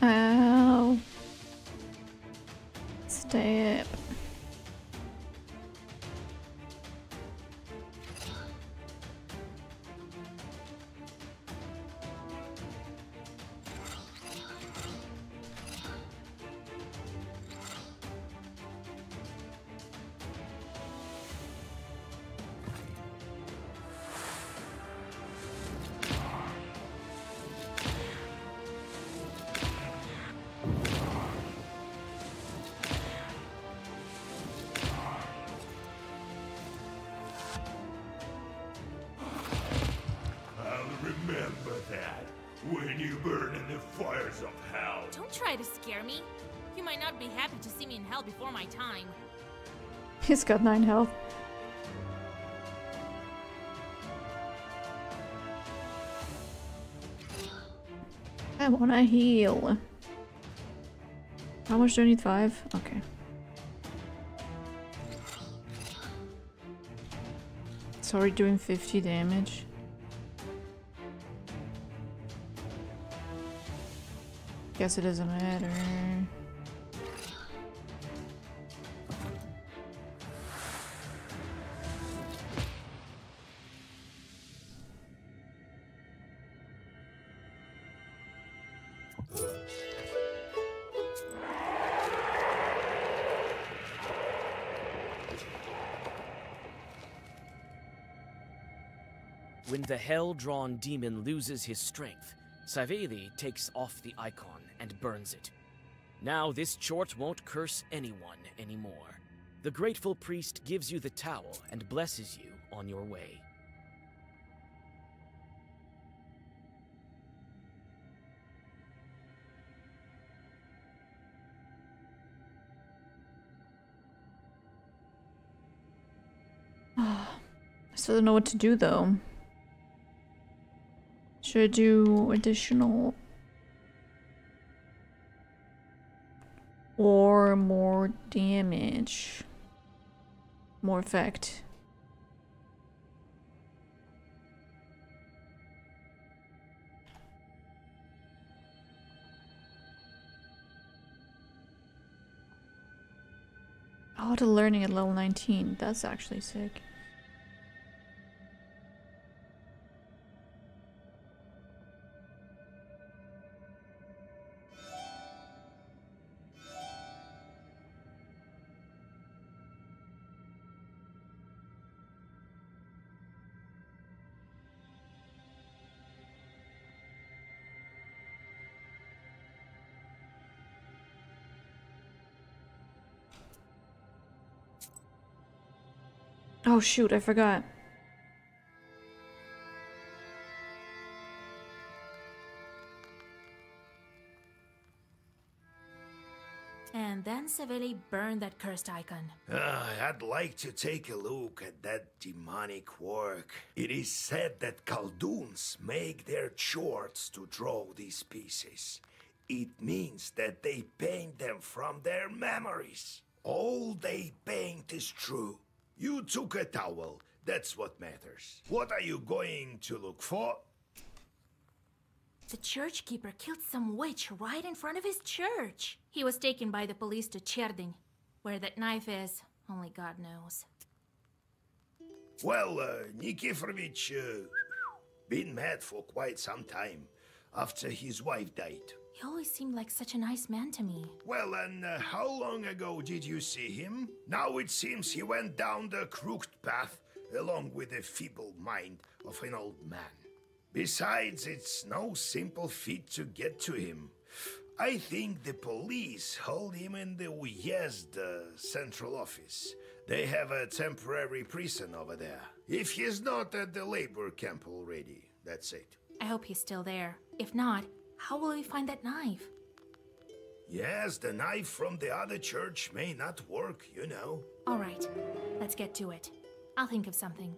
S1: Ow. Stay up.
S8: When you burn in the fires of hell.
S4: Don't try to scare me. You might not be happy to see me in hell before my time.
S1: He's got 9 health. I wanna heal. How much do I need? 5? Okay. Sorry, doing 50 damage. Guess it doesn't matter.
S2: When the hell-drawn demon loses his strength, Saveli takes off the icon and burns it. Now this chort won't curse anyone anymore. The grateful priest gives you the towel and blesses you on your way.
S1: I still don't know what to do though. Should I do additional or more damage? More effect. Auto learning at level 19. That's actually sick. Oh shoot, I forgot.
S4: And then Saveli burned that cursed icon.
S8: I'd like to take a look at that demonic work. It is said that Khaldoons make their chords to draw these pieces. It means that they paint them from their memories. All they paint is true. You took a towel. That's what matters. What are you going to look for?
S4: The church keeper killed some witch right in front of his church. He was taken by the police to Cherding. Where that knife is, only God knows.
S8: Well, Nikiforovich, been mad for quite some time, after his wife died.
S4: He always seemed like such a nice man to me.
S8: Well, and how long ago did you see him? Now it seems he went down the crooked path, along with the feeble mind of an old man. Besides, it's no simple feat to get to him. I think the police hold him in the Uyezd central office. They have a temporary prison over there. If he's not at the labor camp already, that's it.
S4: I hope he's still there. If not, how will we find that knife?
S8: Yes, the knife from the other church may not work, you know.
S4: All right, let's get to it. I'll think of something.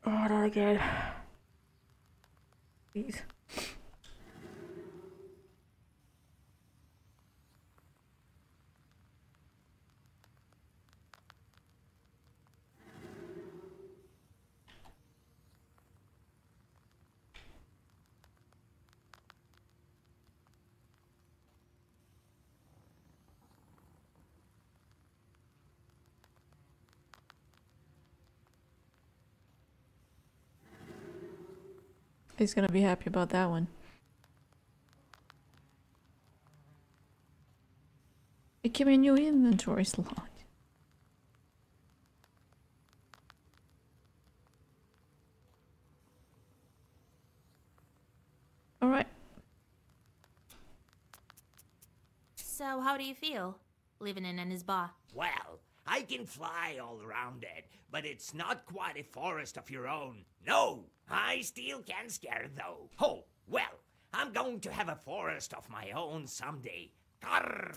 S1: Oh, not again. Please. He's gonna be happy about that one. It gave me a new inventory slot. Alright.
S4: So, how do you feel, living in Anisba?
S9: Well, I can fly all around it, but it's not quite a forest of your own. No, I still can scare though. Oh, well, I'm going to have a forest of my own someday. Grrr.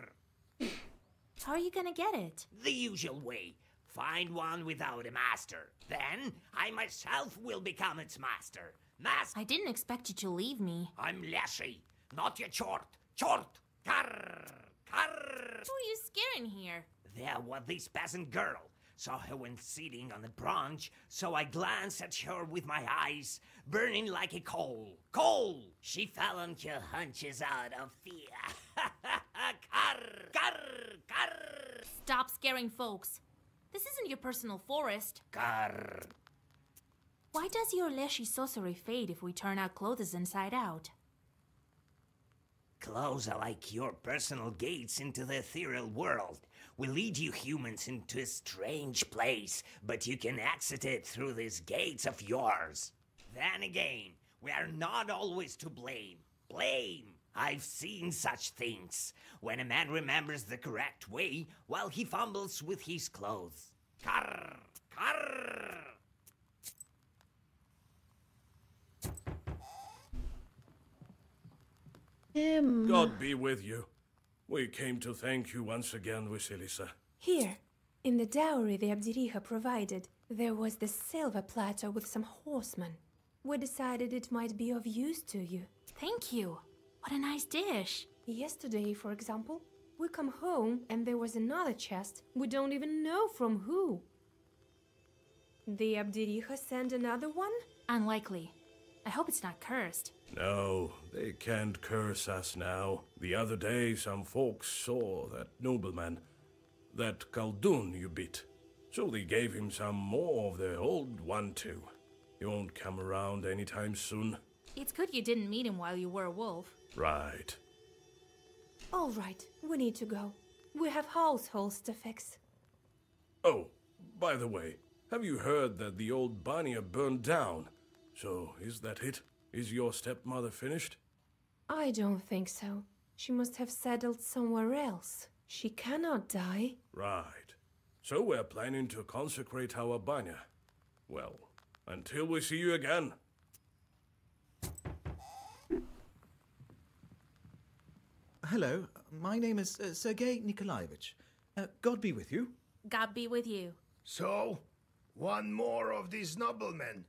S4: How are you gonna get it?
S9: The usual way. Find one without a master. Then, I myself will become its master.
S4: I didn't expect you to leave me.
S9: I'm Leshy, not your chort. Chort! Grrr! Grrr!
S4: Who are you scaring here?
S9: There was this peasant girl. Saw her when sitting on a branch, so I glanced at her with my eyes, burning like a coal. Coal! She fell on her hunches out of fear. Grrr! Grrr! Grrr!
S4: Stop scaring folks. This isn't your personal forest.
S9: Grrr!
S4: Why does your Leshy sorcery fade if we turn our clothes inside out?
S9: Clothes are like your personal gates into the ethereal world. We lead you humans into a strange place, but you can exit it through these gates of yours. Then again, we are not always to blame. Blame! I've seen such things. When a man remembers the correct way while he fumbles with his clothes. Grrr! Grrr!
S10: God be with you. We came to thank you once again, Vasilisa.
S11: Here, in the dowry the Abdiriha provided, there was this silver platter with some horsemen. We decided it might be of use to you.
S4: Thank you. What a nice dish.
S11: Yesterday, for example, we come home and there was another chest. We don't even know from who. The Abdiriha sent another one?
S4: Unlikely. I hope it's not cursed.
S10: No, they can't curse us now. The other day, some folks saw that nobleman, that Khaldun you beat. So they gave him some more of their old one too. He won't come around anytime soon.
S4: It's good you didn't meet him while you were a wolf.
S10: Right.
S11: All right, we need to go. We have households to fix.
S10: Oh, by the way, have you heard that the old Banya burned down? So, is that it? Is your stepmother finished?
S11: I don't think so. She must have settled somewhere else. She cannot die.
S10: Right. So we're planning to consecrate our Banya. Well, until we see you again.
S12: Hello, my name is Sergei Nikolaevich. God be with you.
S4: God be with you.
S8: So, one more of these noblemen.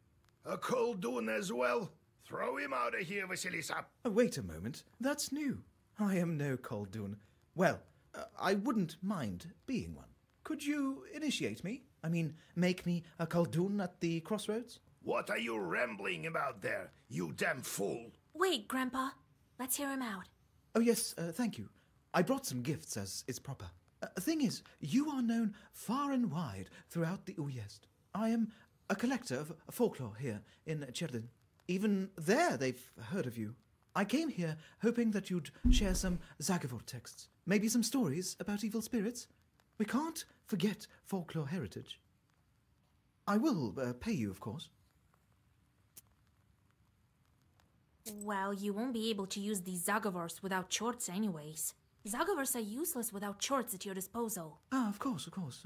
S8: A Khaldun as well. Throw him out of here, Vasilisa.
S12: Wait a moment, that's new. I am no Khaldun. Well, I wouldn't mind being one. Could you initiate me? I mean, make me a Khaldun at the crossroads?
S8: What are you rambling about there, you damn fool?
S4: Wait, Grandpa. Let's hear him out.
S12: Oh yes, thank you. I brought some gifts as is proper. Thing is, you are known far and wide throughout the Uyezd. I am a collector of folklore here in Cherdin. Even there they've heard of you. I came here hoping that you'd share some Zagavor texts, maybe some stories about evil spirits. We can't forget folklore heritage. I will pay you, of course.
S4: Well, you won't be able to use these Zagavors without chorts anyways. Zagavors are useless without chorts at your disposal.
S12: Ah, of course, of course.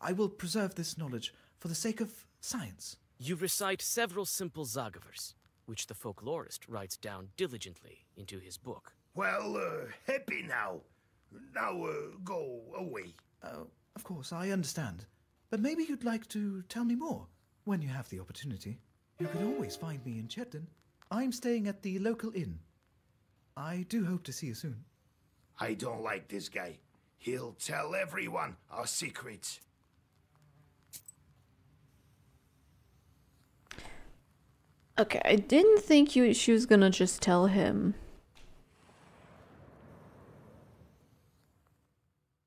S12: I will preserve this knowledge for the sake of science.
S2: You recite several simple Zagavors, which the folklorist writes down diligently into his book.
S8: Well, happy now. Now, go away.
S12: Of course, I understand. But maybe you'd like to tell me more when you have the opportunity. You can always find me in Cherdin. I'm staying at the local inn. I do hope to see you soon.
S8: I don't like this guy. He'll tell everyone our secrets.
S1: Okay, I didn't think she was gonna just tell him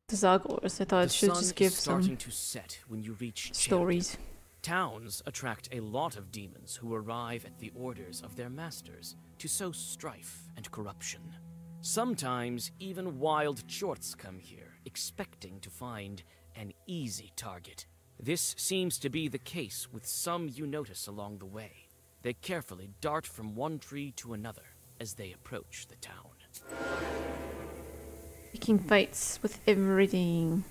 S1: the Zagors. I thought she would just give some
S2: starting to set when you reach
S1: stories.
S2: Towns attract a lot of demons who arrive at the orders of their masters to sow strife and corruption. Sometimes even wild chorts come here, expecting to find an easy target. This seems to be the case with some you notice along the way. They carefully dart from one tree to another as they approach the town.
S1: Picking fights with everything.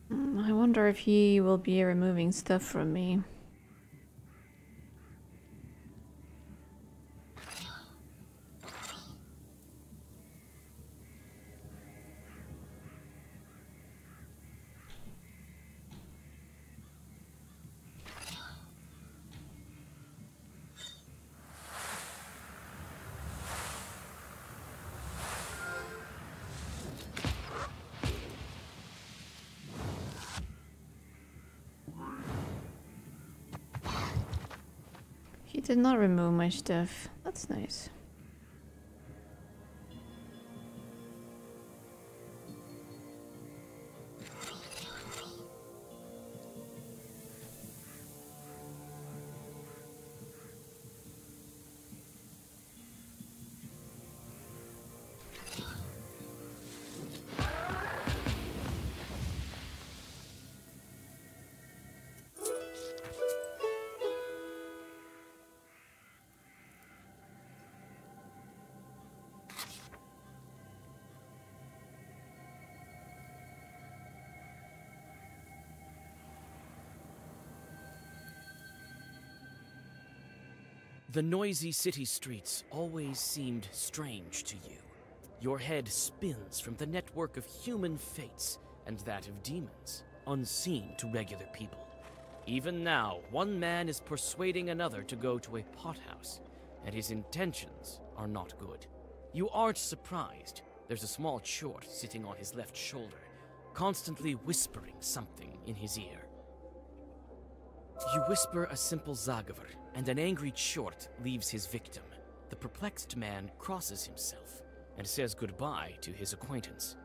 S1: I wonder if he will be removing stuff from me. He did not remove my stuff. That's nice.
S2: The noisy city streets always seemed strange to you. Your head spins from the network of human fates and that of demons, unseen to regular people. Even now, one man is persuading another to go to a pothouse, and his intentions are not good. You aren't surprised. There's a small chort sitting on his left shoulder, constantly whispering something in his ear. You whisper a simple zagavr, and an angry chort leaves his victim. The perplexed man crosses himself and says goodbye to his acquaintance.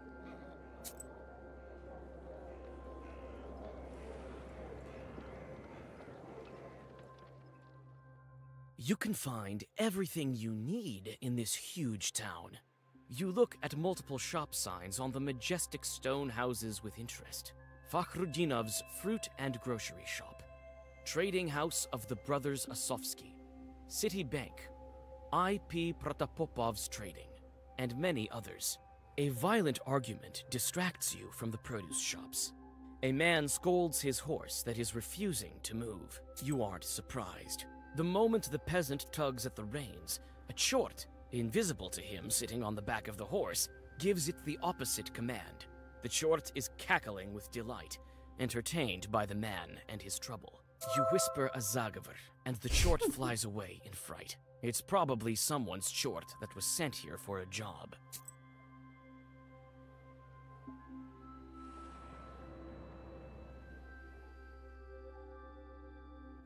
S2: You can find everything you need in this huge town. You look at multiple shop signs on the majestic stone houses with interest. Fakhrudinov's fruit and grocery shop, trading house of the brothers Asofsky, City Bank, I.P. Protopopov's trading, and many others. A violent argument distracts you from the produce shops. A man scolds his horse that is refusing to move. You aren't surprised. The moment the peasant tugs at the reins, a chort, invisible to him sitting on the back of the horse, gives it the opposite command. The chort is cackling with delight, entertained by the man and his trouble. You whisper a zagavr, and the chort flies away in fright. It's probably someone's chort that was sent here for a job.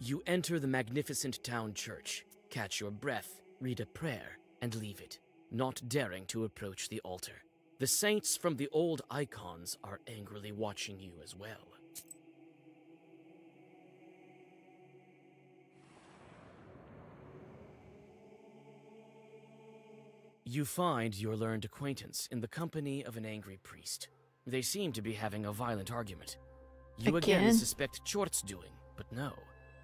S2: You enter the magnificent town church, catch your breath, read a prayer, and leave it, not daring to approach the altar. The saints from the old icons are angrily watching you as well. You find your learned acquaintance in the company of an angry priest. They seem to be having a violent argument. You again suspect Chort's doing, but no,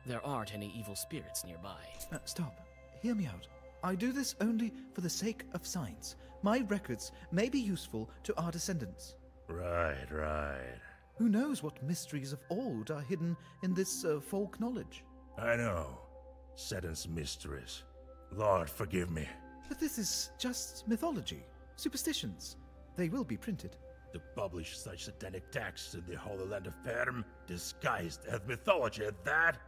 S2: there aren't any evil spirits nearby.
S12: Stop. Hear me out. I do this only for the sake of science. My records may be useful to our descendants.
S8: Right.
S12: Who knows what mysteries of old are hidden in this folk knowledge?
S8: I know. Satan's mysteries. Lord, forgive me.
S12: But this is just mythology, superstitions. They will be printed.
S8: To publish such satanic texts in the Holy Land of Perm, disguised as mythology at that,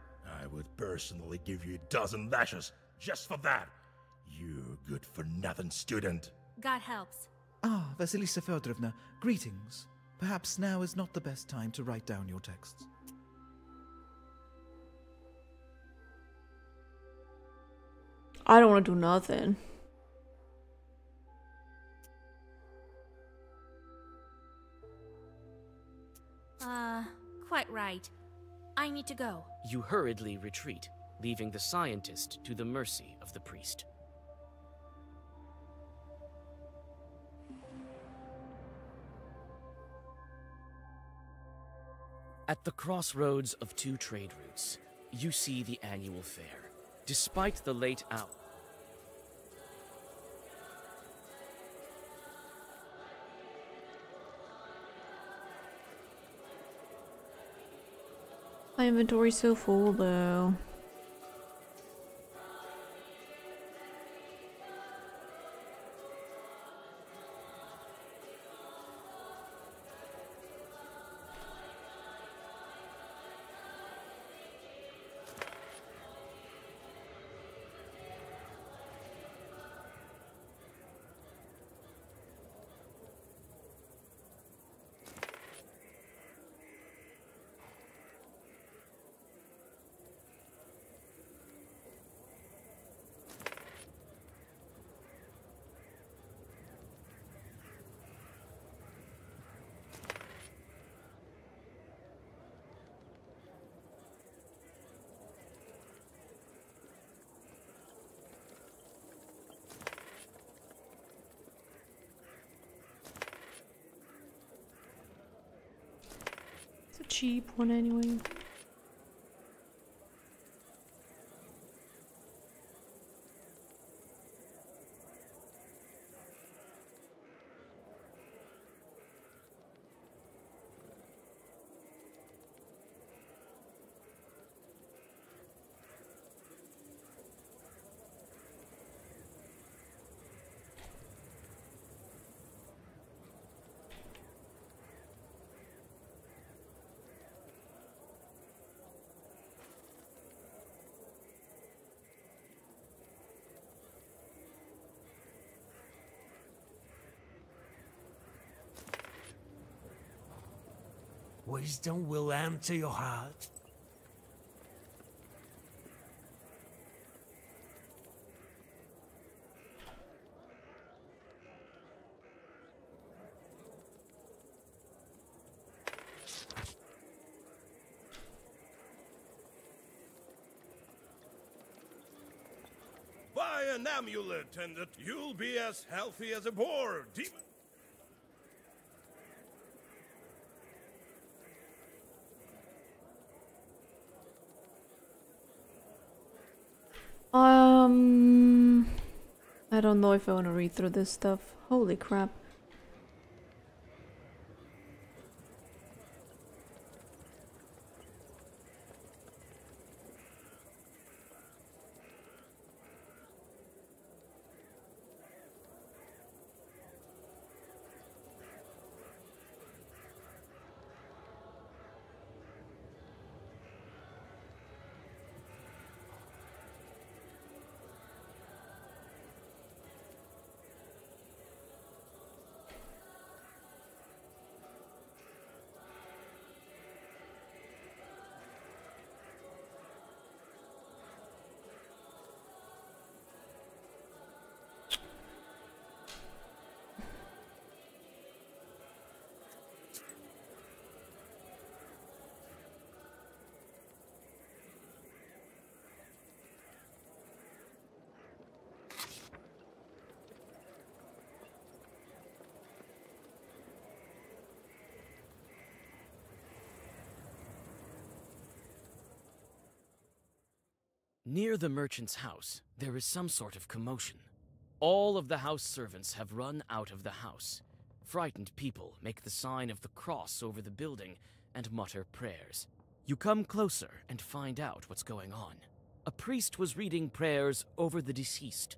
S8: I would personally give you a dozen lashes just for that. You good-for-nothing student.
S4: God helps.
S12: Ah, Vasilisa Feodorovna, greetings. Perhaps now is not the best time to write down your texts.
S1: I don't want to do nothing.
S4: Quite right. I need to go.
S2: You hurriedly retreat, leaving the scientist to the mercy of the priest. At the crossroads of two trade routes, you see the annual fair. Despite the late hour,
S1: my inventory's so full though. It's a cheap one anyway.
S9: Wisdom will enter your heart.
S10: Buy an amulet and you'll be as healthy as a boar, demon.
S1: I don't know if I want to read through this stuff. Holy crap.
S2: Near the merchant's house, there is some sort of commotion. All of the house servants have run out of the house. Frightened people make the sign of the cross over the building and mutter prayers. You come closer and find out what's going on. A priest was reading prayers over the deceased,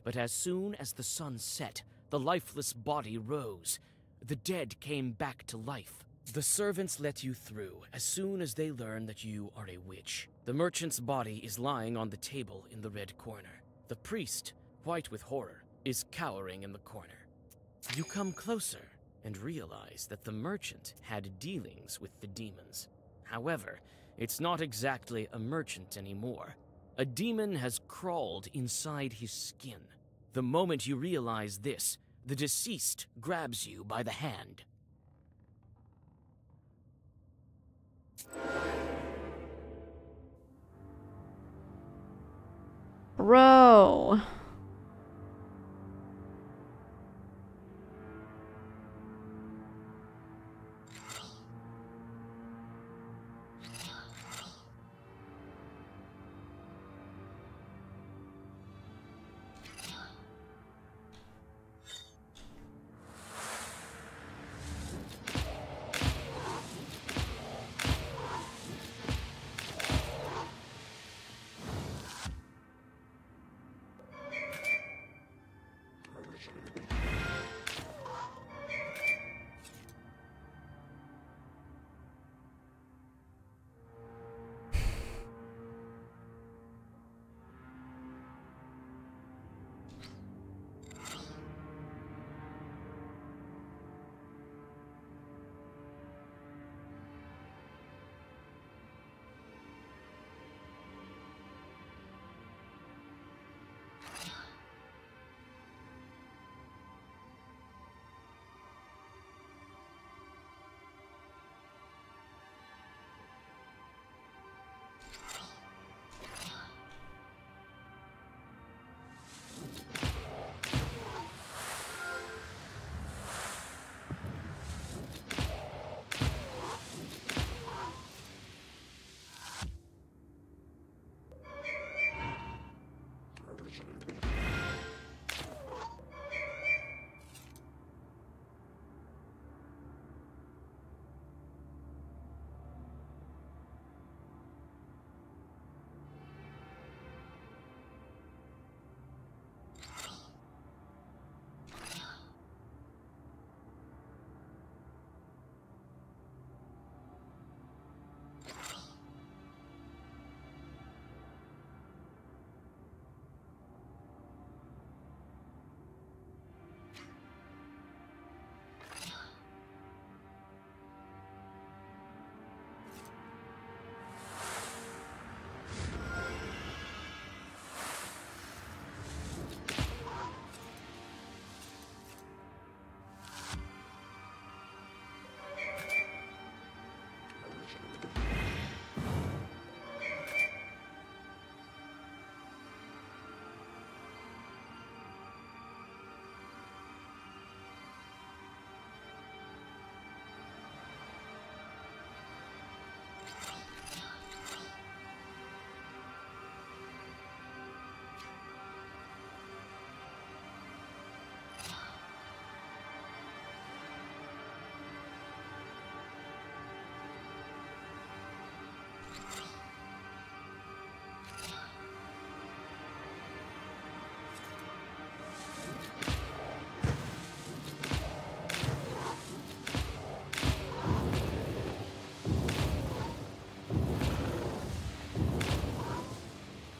S2: but as soon as the sun set, the lifeless body rose. The dead came back to life. The servants let you through as soon as they learn that you are a witch. The merchant's body is lying on the table in the red corner. The priest, white with horror, is cowering in the corner. You come closer and realize that the merchant had dealings with the demons. However, it's not exactly a merchant anymore. A demon has crawled inside his skin. The moment you realize this, the deceased grabs you by the hand.
S1: Bro.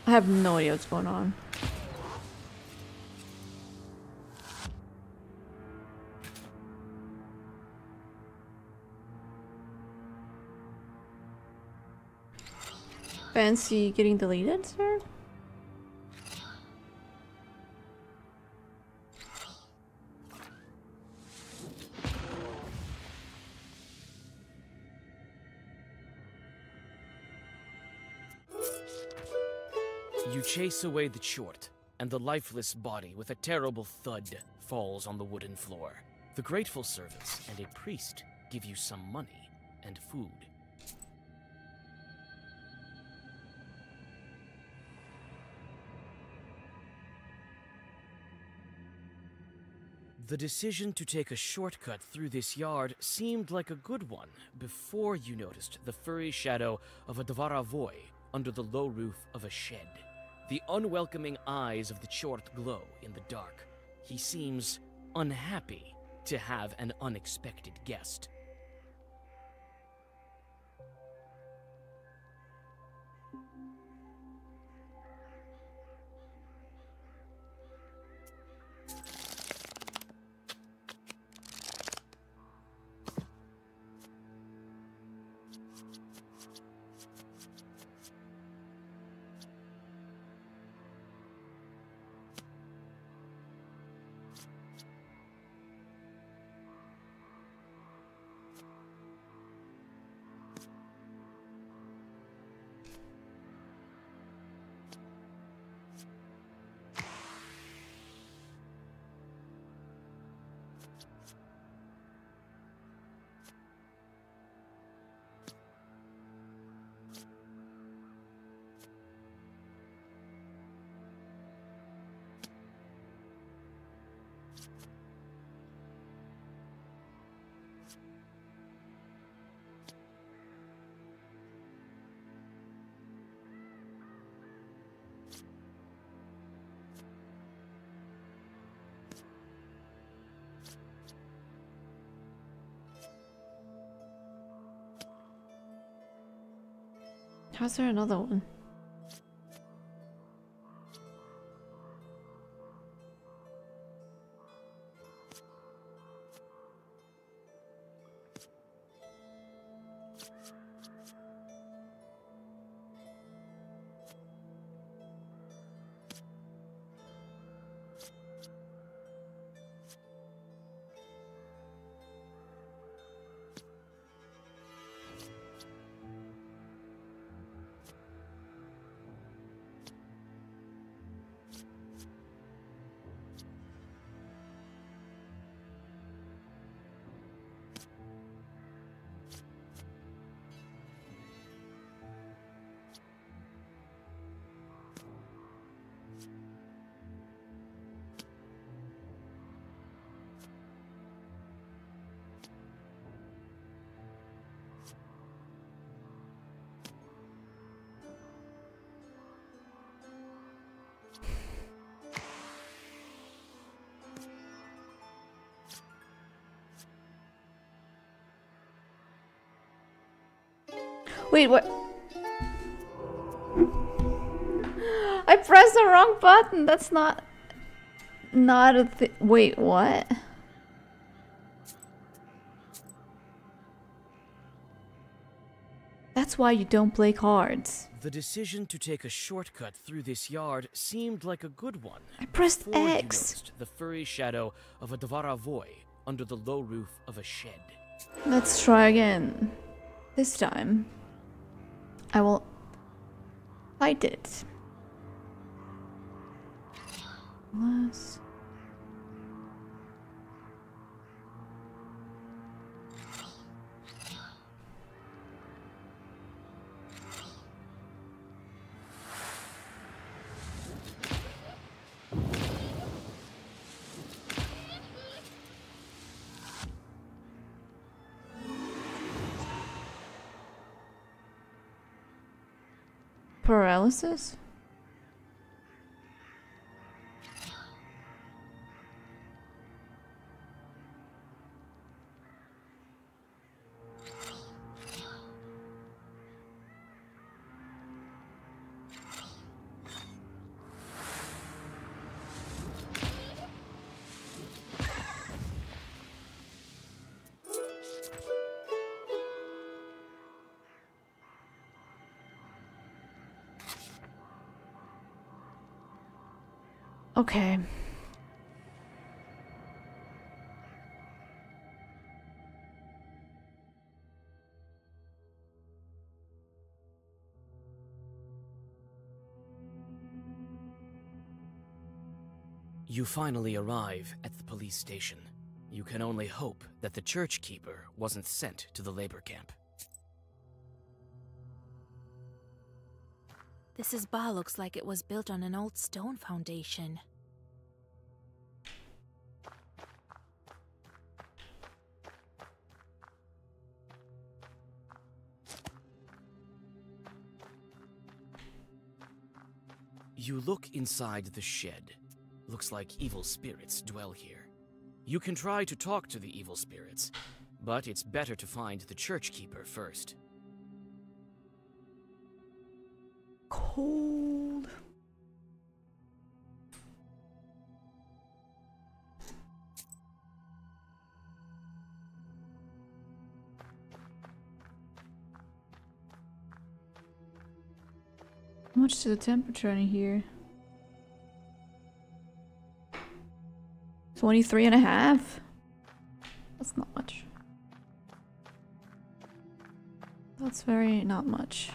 S1: I have no idea what's going on. Fancy getting deleted, sir?
S2: You chase away the chort, and the lifeless body with a terrible thud falls on the wooden floor. The grateful servants and a priest give you some money and food. The decision to take a shortcut through this yard seemed like a good one before you noticed the furry shadow of a Dvaravoy under the low roof of a shed. The unwelcoming eyes of the chort glow in the dark. He seems unhappy to have an unexpected guest.
S1: How's there another one? Wait, what? I pressed the wrong button. That's not a thing. Wait, what? That's why you don't play cards.
S2: The decision to take a shortcut through this yard seemed like a good one.
S1: I pressed
S2: before you
S1: X.
S2: noticed the furry shadow of a Dvaravoy under the low roof of a shed.
S1: Let's try again. This time, I will fight it. Less. Paralysis? Okay.
S2: You finally arrive at the police station. You can only hope that the church keeper wasn't sent to the labor camp.
S4: This isba looks like it was built on an old stone foundation.
S2: You look inside the shed. Looks like evil spirits dwell here. You can try to talk to the evil spirits, but it's better to find the church keeper first.
S1: Cold. How much is the temperature in here? 23.5? That's not much. That's very not much.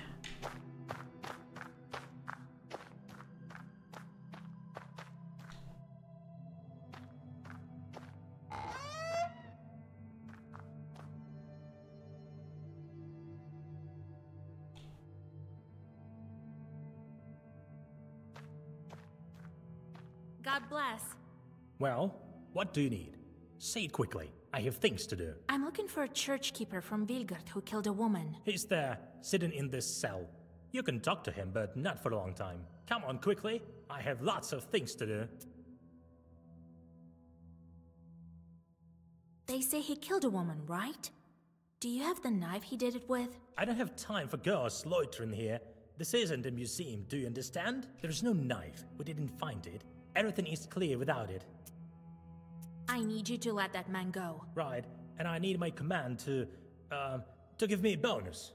S4: God bless.
S6: Well, what do you need? Say it quickly. I have things to do.
S4: I'm looking for a church keeper from Vilgard who killed a woman.
S6: He's there, sitting in this cell. You can talk to him, but not for a long time. Come on quickly. I have lots of things to do.
S4: They say he killed a woman, right? Do you have the knife he did it with?
S6: I don't have time for girls loitering here. This isn't a museum, do you understand? There's no knife. We didn't find it. Everything is clear without it.
S4: I need you to let that man go.
S6: Right, and I need my command to give me a bonus.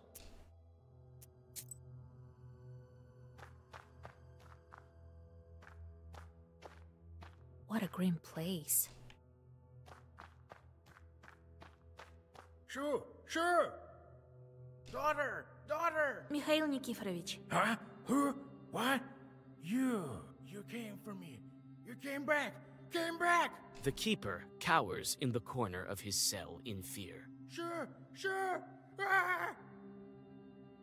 S4: What a grim place.
S7: Sure! Daughter!
S4: Mikhail Nikiforovich.
S7: Huh? Who? What? You came for me. You came back!
S2: The keeper cowers in the corner of his cell in fear.
S7: Sure! Ah!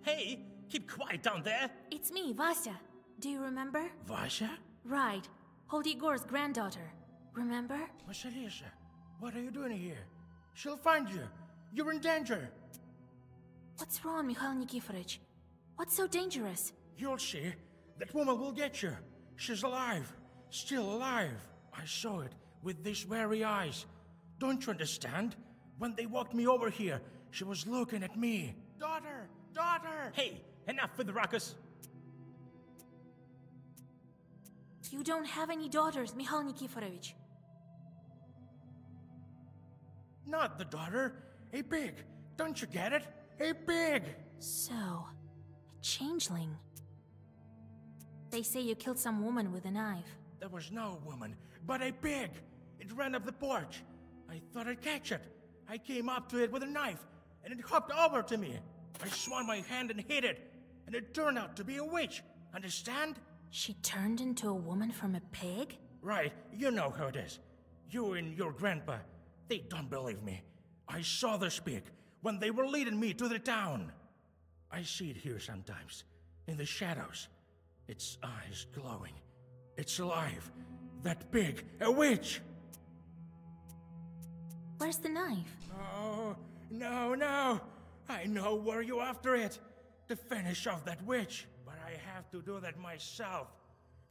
S6: Hey, keep quiet down there!
S4: It's me, Vasya. Do you remember?
S7: Vasya?
S4: Right. Old Igor's granddaughter. Remember?
S7: Vasilisa, what are you doing here? She'll find you. You're in danger.
S4: What's wrong, Mikhail Nikiforovich? What's so dangerous?
S7: You'll see. That woman will get you. She's alive. Still alive. I saw it with these very eyes. Don't you understand? When they walked me over here, she was looking at me. Daughter!
S6: Hey, enough with the ruckus!
S4: You don't have any daughters, Mikhail Nikiforovich.
S7: Not the daughter. A pig. Don't you get it? A pig!
S4: So, a changeling. They say you killed some woman with a knife.
S7: There was no woman, but a pig. It ran up the porch. I thought I'd catch it. I came up to it with a knife, and it hopped over to me. I swung my hand and hit it, and it turned out to be a witch. Understand?
S4: She turned into a woman from a pig?
S7: Right, you know how it is. You and your grandpa, they don't believe me. I saw this pig when they were leading me to the town. I see it here sometimes, in the shadows. Its eyes glowing. It's alive. That pig, a witch!
S4: Where's the knife?
S7: Oh, no. I know where you're after it. To finish off that witch. But I have to do that myself.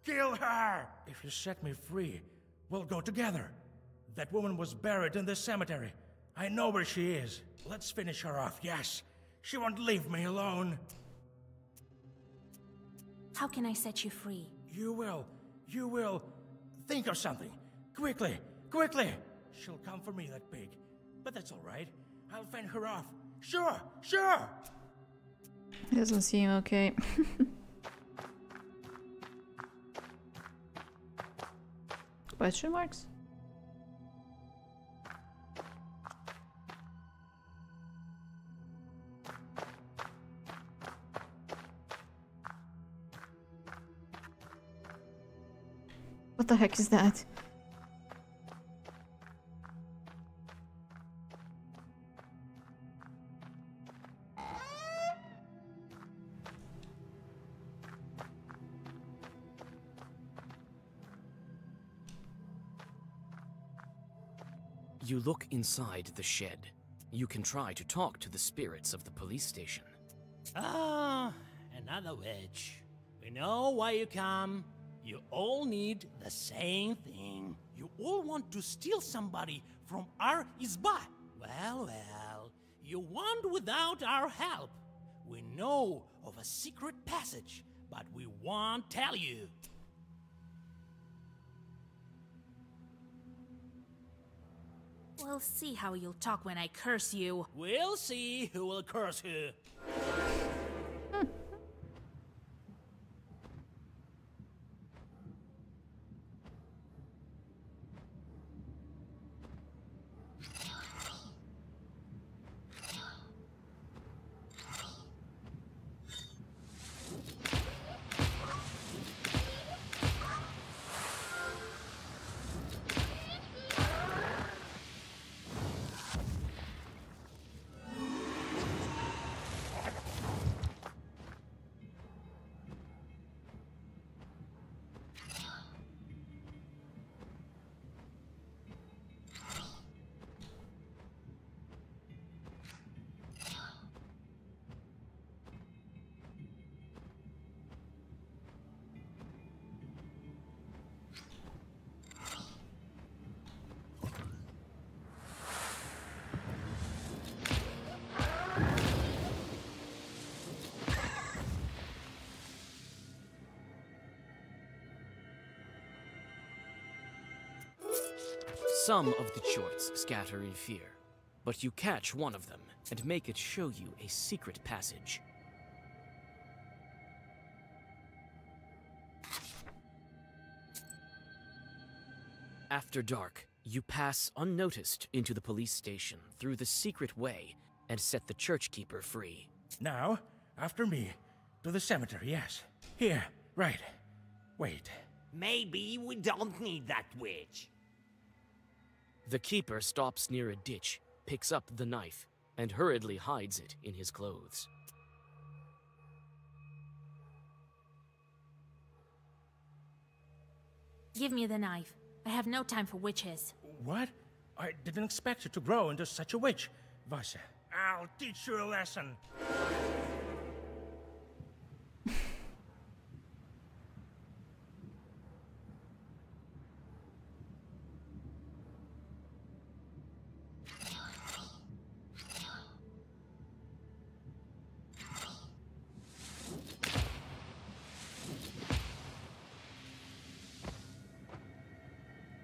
S7: Kill her! If you set me free, we'll go together. That woman was buried in the cemetery. I know where she is. Let's finish her off, yes. She won't leave me alone.
S4: How can I set you free?
S7: You will. Think of something. Quickly. She'll come for me, that pig. But that's all right. I'll fend her off. Sure.
S1: It doesn't seem okay. Question marks? What the heck is that?
S2: You look inside the shed. You can try to talk to the spirits of the police station.
S13: Ah, another witch. We know why you come. You all need the same thing. You all want to steal somebody from our izba. Well, you want without our help. We know of a secret passage, but we won't tell you.
S4: We'll see how you'll talk when I curse you.
S13: We'll see who will curse who.
S2: Some of the chorts scatter in fear, but you catch one of them and make it show you a secret passage. After dark, you pass unnoticed into the police station through the secret way and set the church keeper free.
S6: Now, after me, to the cemetery, yes. Here, right. Wait.
S9: Maybe we don't need that witch.
S2: The keeper stops near a ditch, picks up the knife, and hurriedly hides it in his clothes.
S4: Give me the knife. I have no time for witches.
S6: What? I didn't expect you to grow into such a witch, Varsha. I'll teach you a lesson.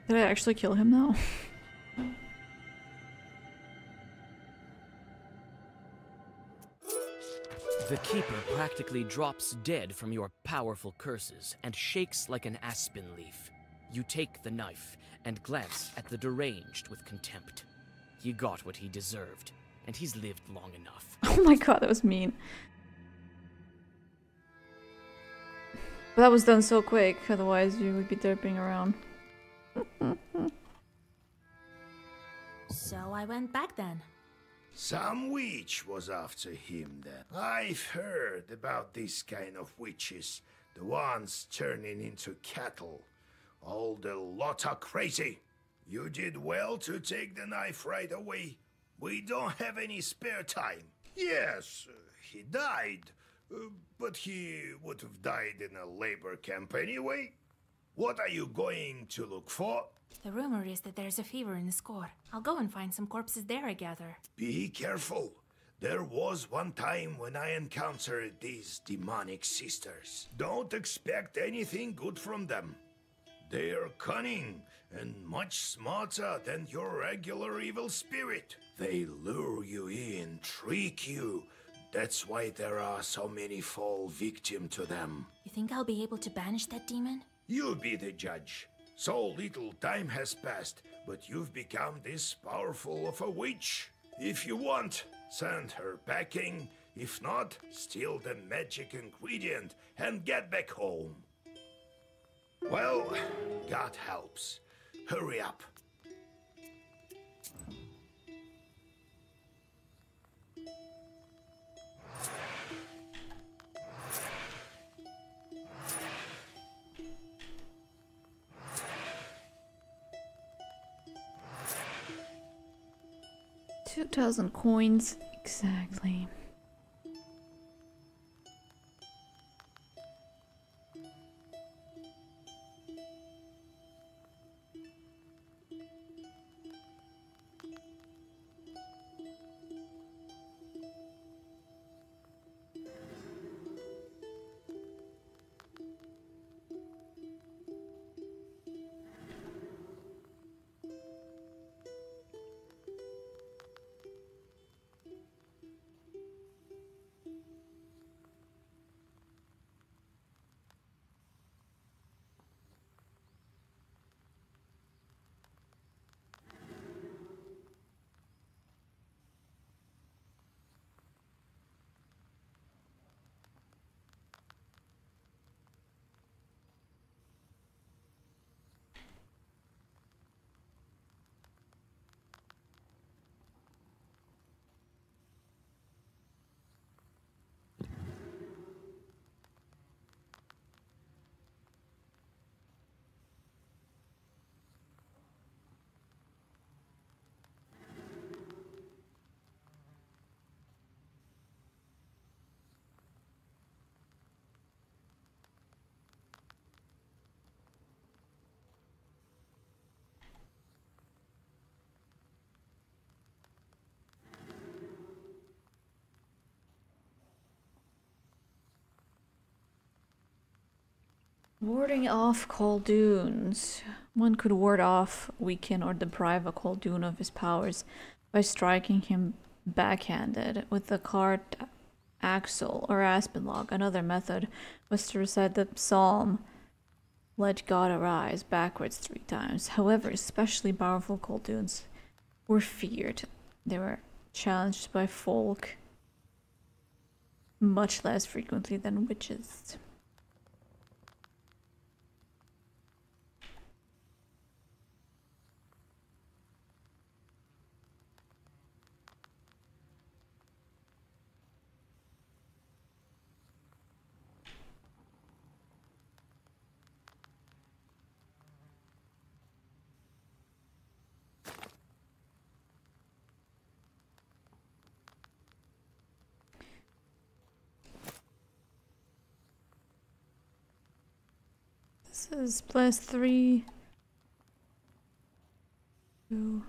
S1: Did I actually kill him though?
S2: The keeper practically drops dead from your powerful curses and shakes like an aspen leaf. You take the knife and glance at the deranged with contempt. He got what he deserved, and he's lived long enough.
S1: Oh my god, that was mean. But that was done so quick, otherwise you would be derping around.
S4: So I went back then.
S8: Some witch was after him then. I've heard about this kind of witches. The ones turning into cattle. All the lot are crazy. You did well to take the knife right away. We don't have any spare time. Yes, he died. But he would have died in a labor camp anyway. What are you going to look for?
S4: The rumor is that there's a fever in the score. I'll go and find some corpses there, I gather.
S8: Be careful. There was one time when I encountered these demonic sisters. Don't expect anything good from them. They are cunning and much smarter than your regular evil spirit. They lure you in, trick you. That's why there are so many fall victim to them.
S4: You think I'll be able to banish that demon?
S8: You be the judge. So little time has passed, but you've become this powerful of a witch. If you want, send her packing. If not, steal the magic ingredient and get back home. Well, God helps. Hurry up.
S1: $2,000 coins exactly. Warding off Khaldun's. One could ward off, weaken, or deprive a Khaldun of his powers by striking him backhanded with the cart axle or aspen log. Another method was to recite the psalm, "Let God arise," backwards 3 times. However, especially powerful Khalduns were feared. They were challenged by folk much less frequently than witches. This is +3. 2.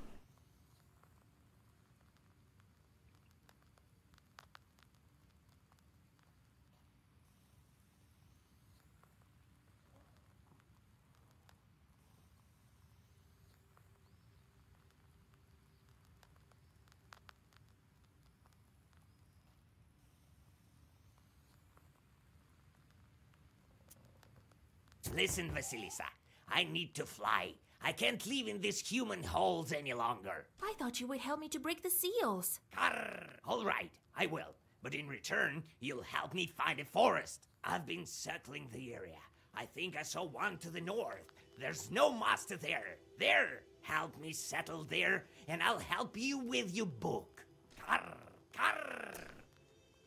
S9: Listen, Vasilisa. I need to fly. I can't live in these human holes any longer.
S4: I thought you would help me to break the seals.
S9: Arr! All right, I will. But in return, you'll help me find a forest. I've been circling the area. I think I saw one to the north. There's no master there. There! Help me settle there, and I'll help you with your book. Arr! Arr!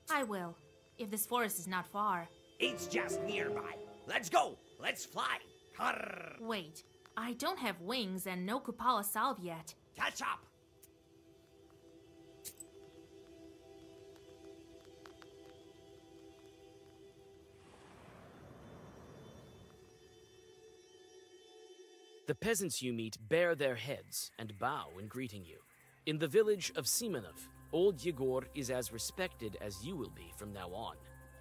S4: I will, if this forest is not far.
S9: It's just nearby. Let's go! Let's fly! Arr!
S4: Wait, I don't have wings and no Kupala salve yet.
S9: Catch up!
S2: The peasants you meet bare their heads and bow in greeting you. In the village of Simonov, old Yegor is as respected as you will be from now on.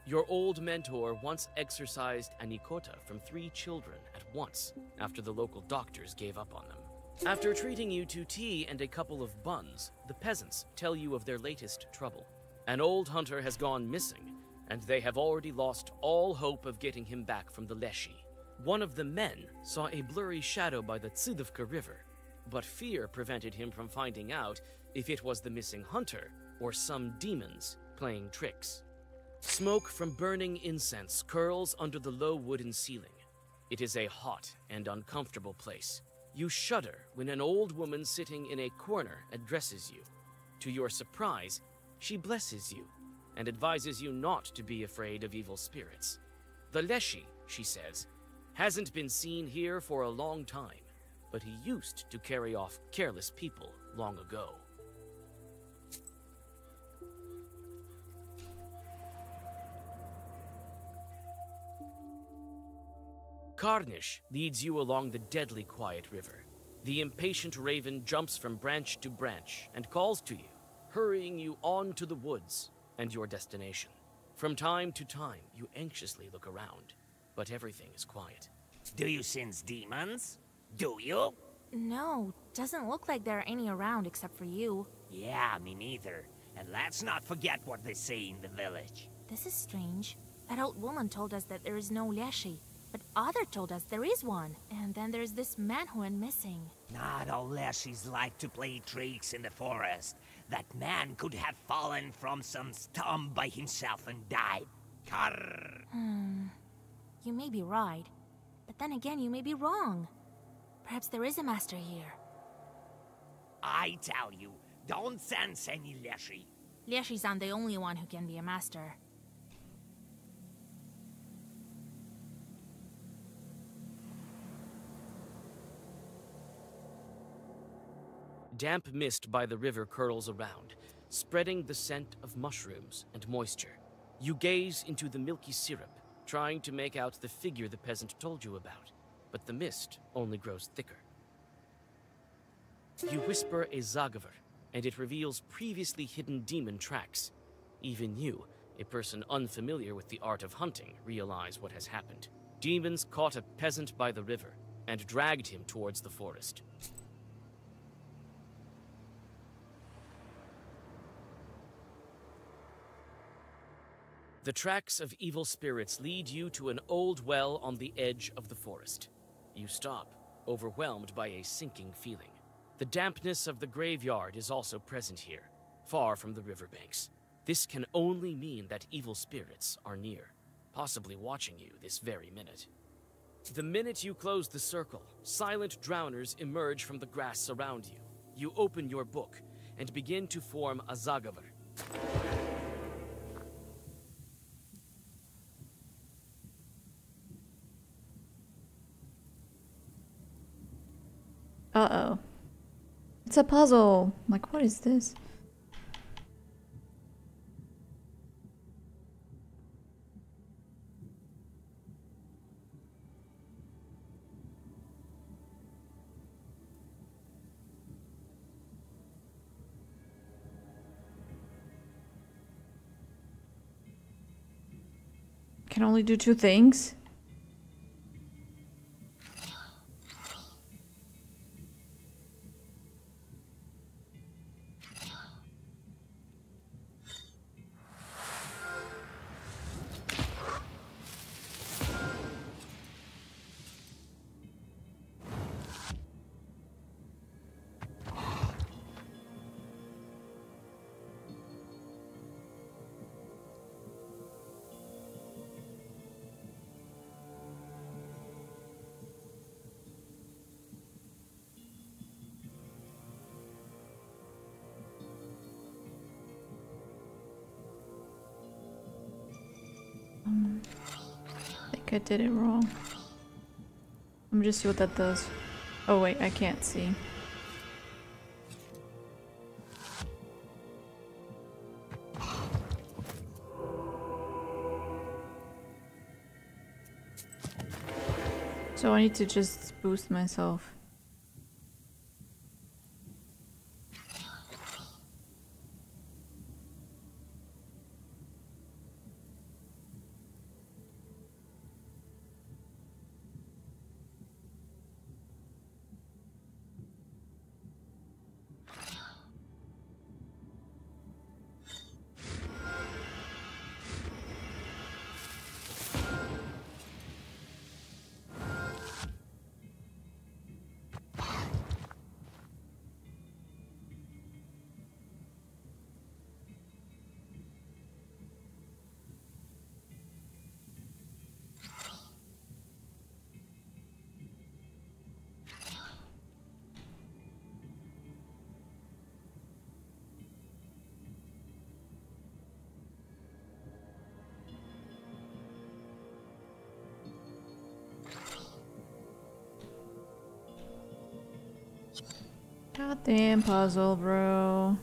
S2: Your old mentor once exorcised an ikota from 3 children at once after the local doctors gave up on them. After treating you to tea and a couple of buns, the peasants tell you of their latest trouble. An old hunter has gone missing, and they have already lost all hope of getting him back from the Leshy. One of the men saw a blurry shadow by the Tsudovka River, but fear prevented him from finding out if it was the missing hunter or some demons playing tricks. Smoke from burning incense curls under the low wooden ceiling. It is a hot and uncomfortable place. You shudder when an old woman sitting in a corner addresses you. To your surprise, she blesses you and advises you not to be afraid of evil spirits. The Leshy, she says, hasn't been seen here for a long time, but he used to carry off careless people long ago. Karnish leads you along the deadly quiet river. The impatient raven jumps from branch to branch and calls to you, hurrying you on to the woods and your destination. From time to time, you anxiously look around, but everything is quiet.
S9: Do you sense demons? Do you?
S4: No, doesn't look like there are any around except for you.
S9: Yeah, me neither. And let's not forget what they say in the village.
S4: This is strange. That old woman told us that there is no Leshy, but Other told us there is one. And then there's this man who went missing.
S9: Not all Leshies like to play tricks in the forest. That man could have fallen from some stump by himself and died. Karr.
S4: You may be right, but then again you may be wrong. Perhaps there is a master here.
S9: I tell you, don't sense any Leshy.
S4: Leshies aren't the only one who can be a master.
S2: Damp mist by the river curls around, spreading the scent of mushrooms and moisture. You gaze into the milky syrup, trying to make out the figure the peasant told you about, but the mist only grows thicker. You whisper a Zagavar, and it reveals previously hidden demon tracks. Even you, a person unfamiliar with the art of hunting, realize what has happened. Demons caught a peasant by the river and dragged him towards the forest. The tracks of evil spirits lead you to an old well on the edge of the forest. You stop, overwhelmed by a sinking feeling. The dampness of the graveyard is also present here, far from the riverbanks. This can only mean that evil spirits are near, possibly watching you this very minute. The minute you close the circle, silent drowners emerge from the grass around you. You open your book and begin to form a Zagavar.
S1: Uh-oh. It's a puzzle. Like, what is this? Can only do two things? I think I did it wrong. Let me just see what that does. Oh wait, I can't see. So I need to just boost myself. Goddamn puzzle, bro.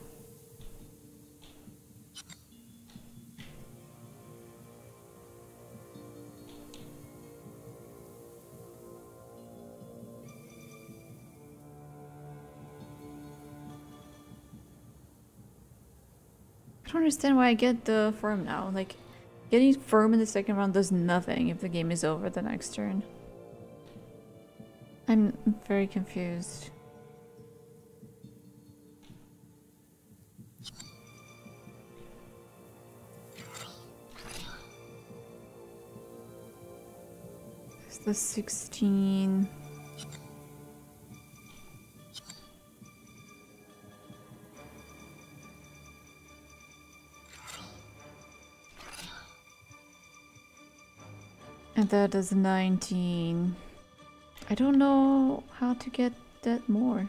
S1: I don't understand why I get the firm now. Like, getting firm in the second round does nothing if the game is over the next turn. I'm very confused. It's the 16. And that is 19. I don't know how to get that more.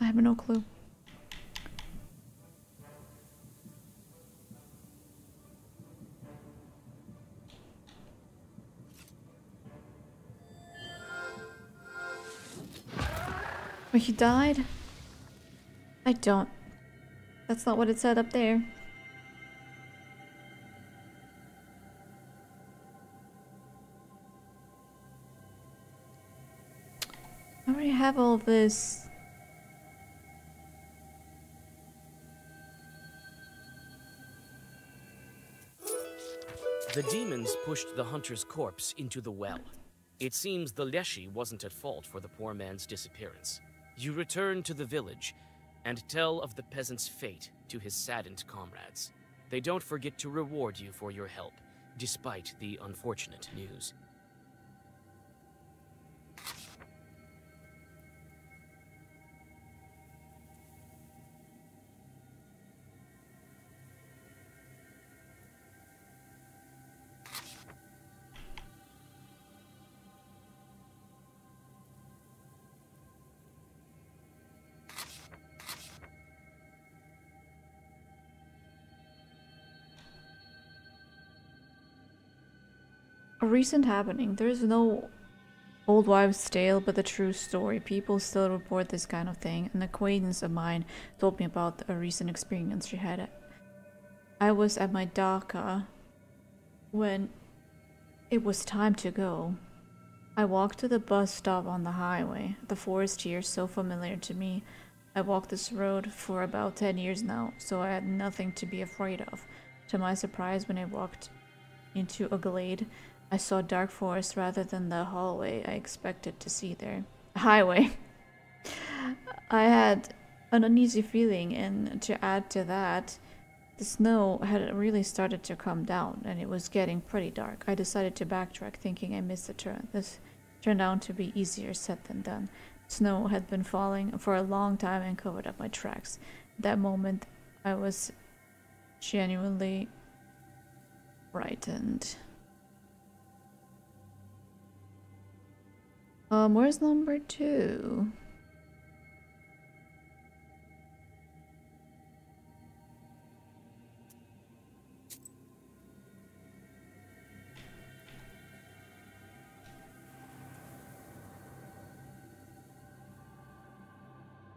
S1: I have no clue. But he died? I don't. That's not what it said up there. I already have all this.
S2: The demons pushed the hunter's corpse into the well. It seems the Leshy wasn't at fault for the poor man's disappearance. You return to the village and tell of the peasant's fate to his saddened comrades. They don't forget to reward you for your help, despite the unfortunate news.
S1: A recent happening. There is no old wives' tale, but a true story. People still report this kind of thing. An acquaintance of mine told me about a recent experience she had. I was at my dacha when it was time to go. I walked to the bus stop on the highway. The forest here is so familiar to me. I walked this road for about 10 years now, so I had nothing to be afraid of. To my surprise, when I walked into a glade, I saw dark forest rather than the hallway I expected to see there. Highway. I had an uneasy feeling, and to add to that, the snow had really started to come down, and it was getting pretty dark. I decided to backtrack, thinking I missed the turn. This turned out to be easier said than done. Snow had been falling for a long time and covered up my tracks. At that moment, I was genuinely frightened. Where's number 2?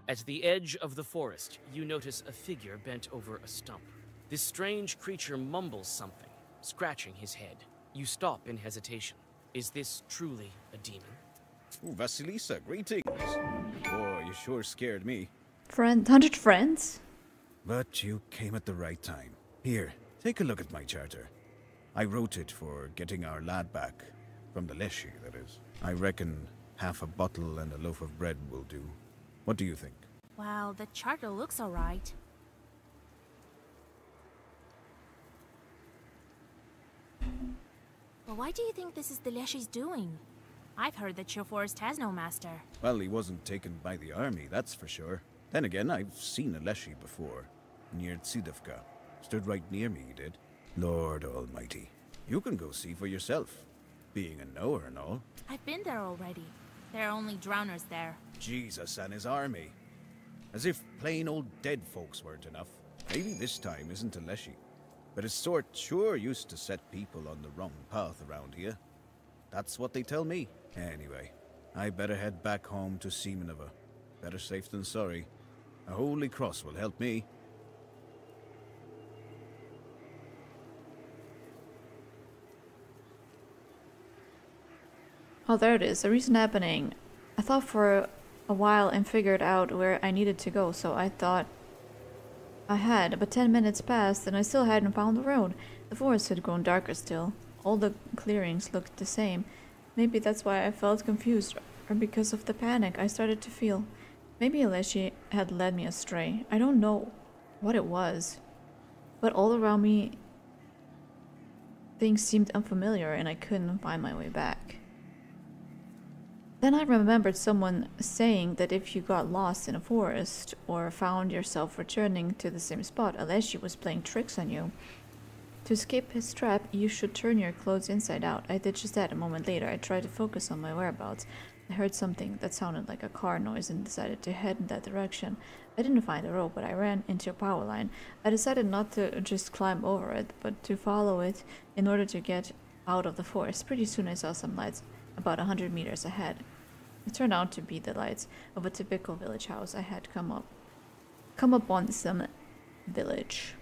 S2: At the edge of the forest, you notice a figure bent over a stump. This strange creature mumbles something, scratching his head. You stop in hesitation. Is this truly a demon?
S14: Ooh, Vasilisa, greetings. Boy, you sure scared me.
S1: 100 friends?
S14: But you came at the right time. Here, take a look at my charter. I wrote it for getting our lad back. From the Leshy, that is. I reckon half a bottle and a loaf of bread will do. What do you think?
S4: Well, the charter looks alright. But why do you think this is the Leshy's doing? I've heard that your forest has no master.
S14: Well, he wasn't taken by the army, that's for sure. Then again, I've seen a Leshy before. Near Tsidovka. Stood right near me, he did. Lord almighty. You can go see for yourself. Being a knower and all.
S4: I've been there already. There are only drowners there.
S14: Jesus and his army. As if plain old dead folks weren't enough. Maybe this time isn't a Leshy, but his sort sure used to set people on the wrong path around here. That's what they tell me. Anyway, I better head back home to Seamanova. Better safe than sorry. A holy cross will help me.
S1: Oh, there it is. A recent happening. I thought for a while and figured out where I needed to go, so I thought I had, but 10 minutes passed and I still hadn't found the road. The forest had grown darker still. All the clearings looked the same. Maybe that's why I felt confused, or because of the panic I started to feel. Maybe Aleshi had led me astray. I don't know what it was, but all around me things seemed unfamiliar and I couldn't find my way back. Then I remembered someone saying that if you got lost in a forest or found yourself returning to the same spot, Aleshi was playing tricks on you. To escape his trap, you should turn your clothes inside out. I did just that. A moment later, I tried to focus on my whereabouts. I heard something that sounded like a car noise and decided to head in that direction. I didn't find the road, but I ran into a power line. I decided not to just climb over it, but to follow it in order to get out of the forest. Pretty soon I saw some lights about 100 meters ahead. It turned out to be the lights of a typical village house. I had come upon some village.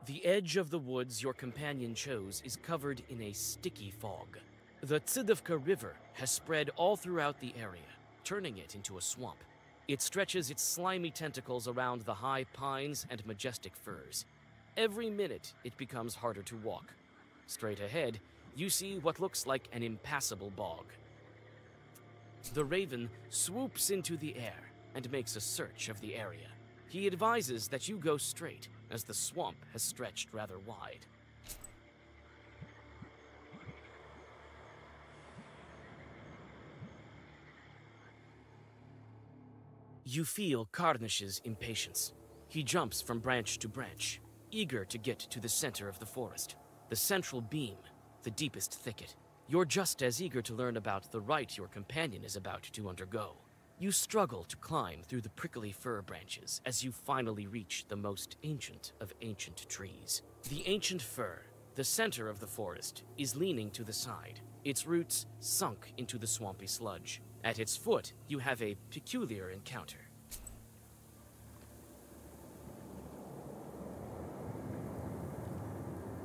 S2: The edge of the woods your companion chose is covered in a sticky fog. The Tsidovka River has spread all throughout the area, turning it into a swamp. It stretches its slimy tentacles around the high pines and majestic firs. Every minute, it becomes harder to walk. Straight ahead, you see what looks like an impassable bog. The Raven swoops into the air and makes a search of the area. He advises that you go straight, as the swamp has stretched rather wide. You feel Karnash's impatience. He jumps from branch to branch, eager to get to the center of the forest, the central beam, the deepest thicket. You're just as eager to learn about the rite your companion is about to undergo. You struggle to climb through the prickly fir branches as you finally reach the most ancient of ancient trees. The ancient fir, the center of the forest, is leaning to the side, its roots sunk into the swampy sludge. At its foot, you have a peculiar encounter.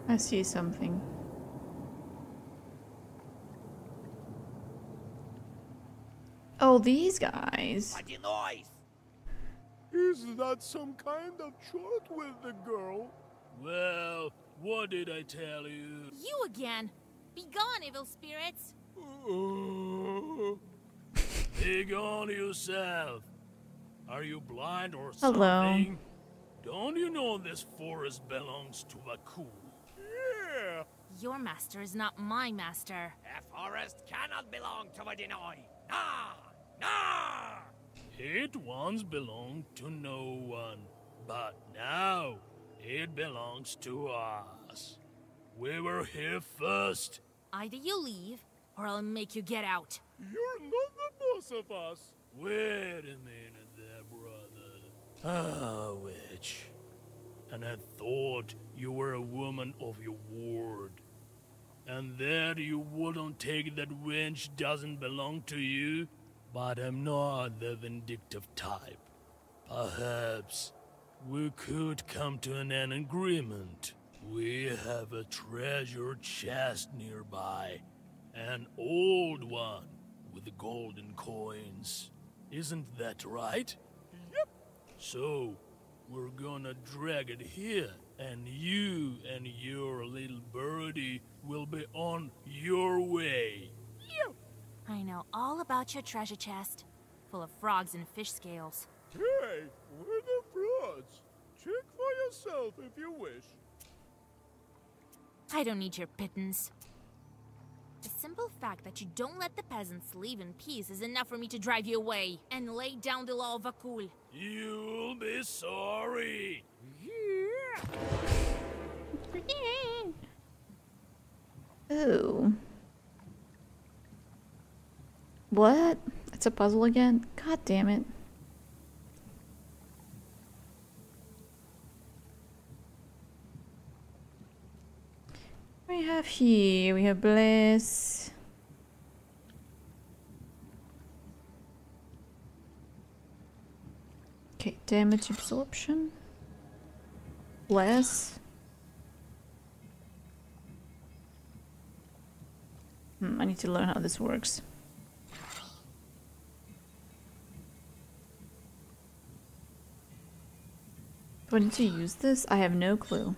S1: I see something. Oh, these guys.
S9: What the noise?
S10: Is that some kind of short with the girl? Well, what did I tell you?
S4: You again! Be gone, evil spirits!
S10: Be gone yourself. Are you blind or
S1: Hello.
S10: something? Don't you know this forest belongs to Vakul? Yeah.
S4: Your master is not my master.
S9: A forest cannot belong to a Denoy. Nah! Nah!
S10: It once belonged to no one, but now it belongs to us. We were here first.
S4: Either you leave, or I'll make you get out.
S10: You're not the boss of us. Wait a minute there, brother. Ah, witch. And I thought you were a woman of your word. And that you wouldn't take that wench doesn't belong to you. But I'm not the vindictive type. Perhaps we could come to an agreement. We have a treasure chest nearby. An old one with golden coins. Isn't that right? Yep. So, we're gonna drag it here, and you and your little birdie will be on your way. Yep.
S4: I know all about your treasure chest, full of frogs and fish scales.
S10: Hey, we're the frauds. Check for yourself if you wish.
S4: I don't need your pittance. The simple fact that you don't let the peasants leave in peace is enough for me to drive you away and lay down the law of Vakul.
S10: You'll be sorry.
S1: Oh. What? It's a puzzle again? God damn it. We have here, we have Bliss. Okay, damage absorption. Bless. I need to learn how this works. Do I need to use this? I have no clue.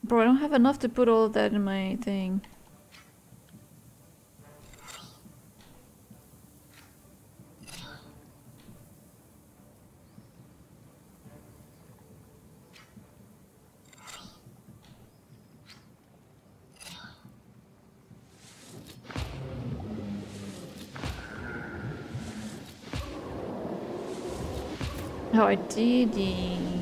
S1: Bro, I don't have enough to put all of that in my thing. Oh, I didn't.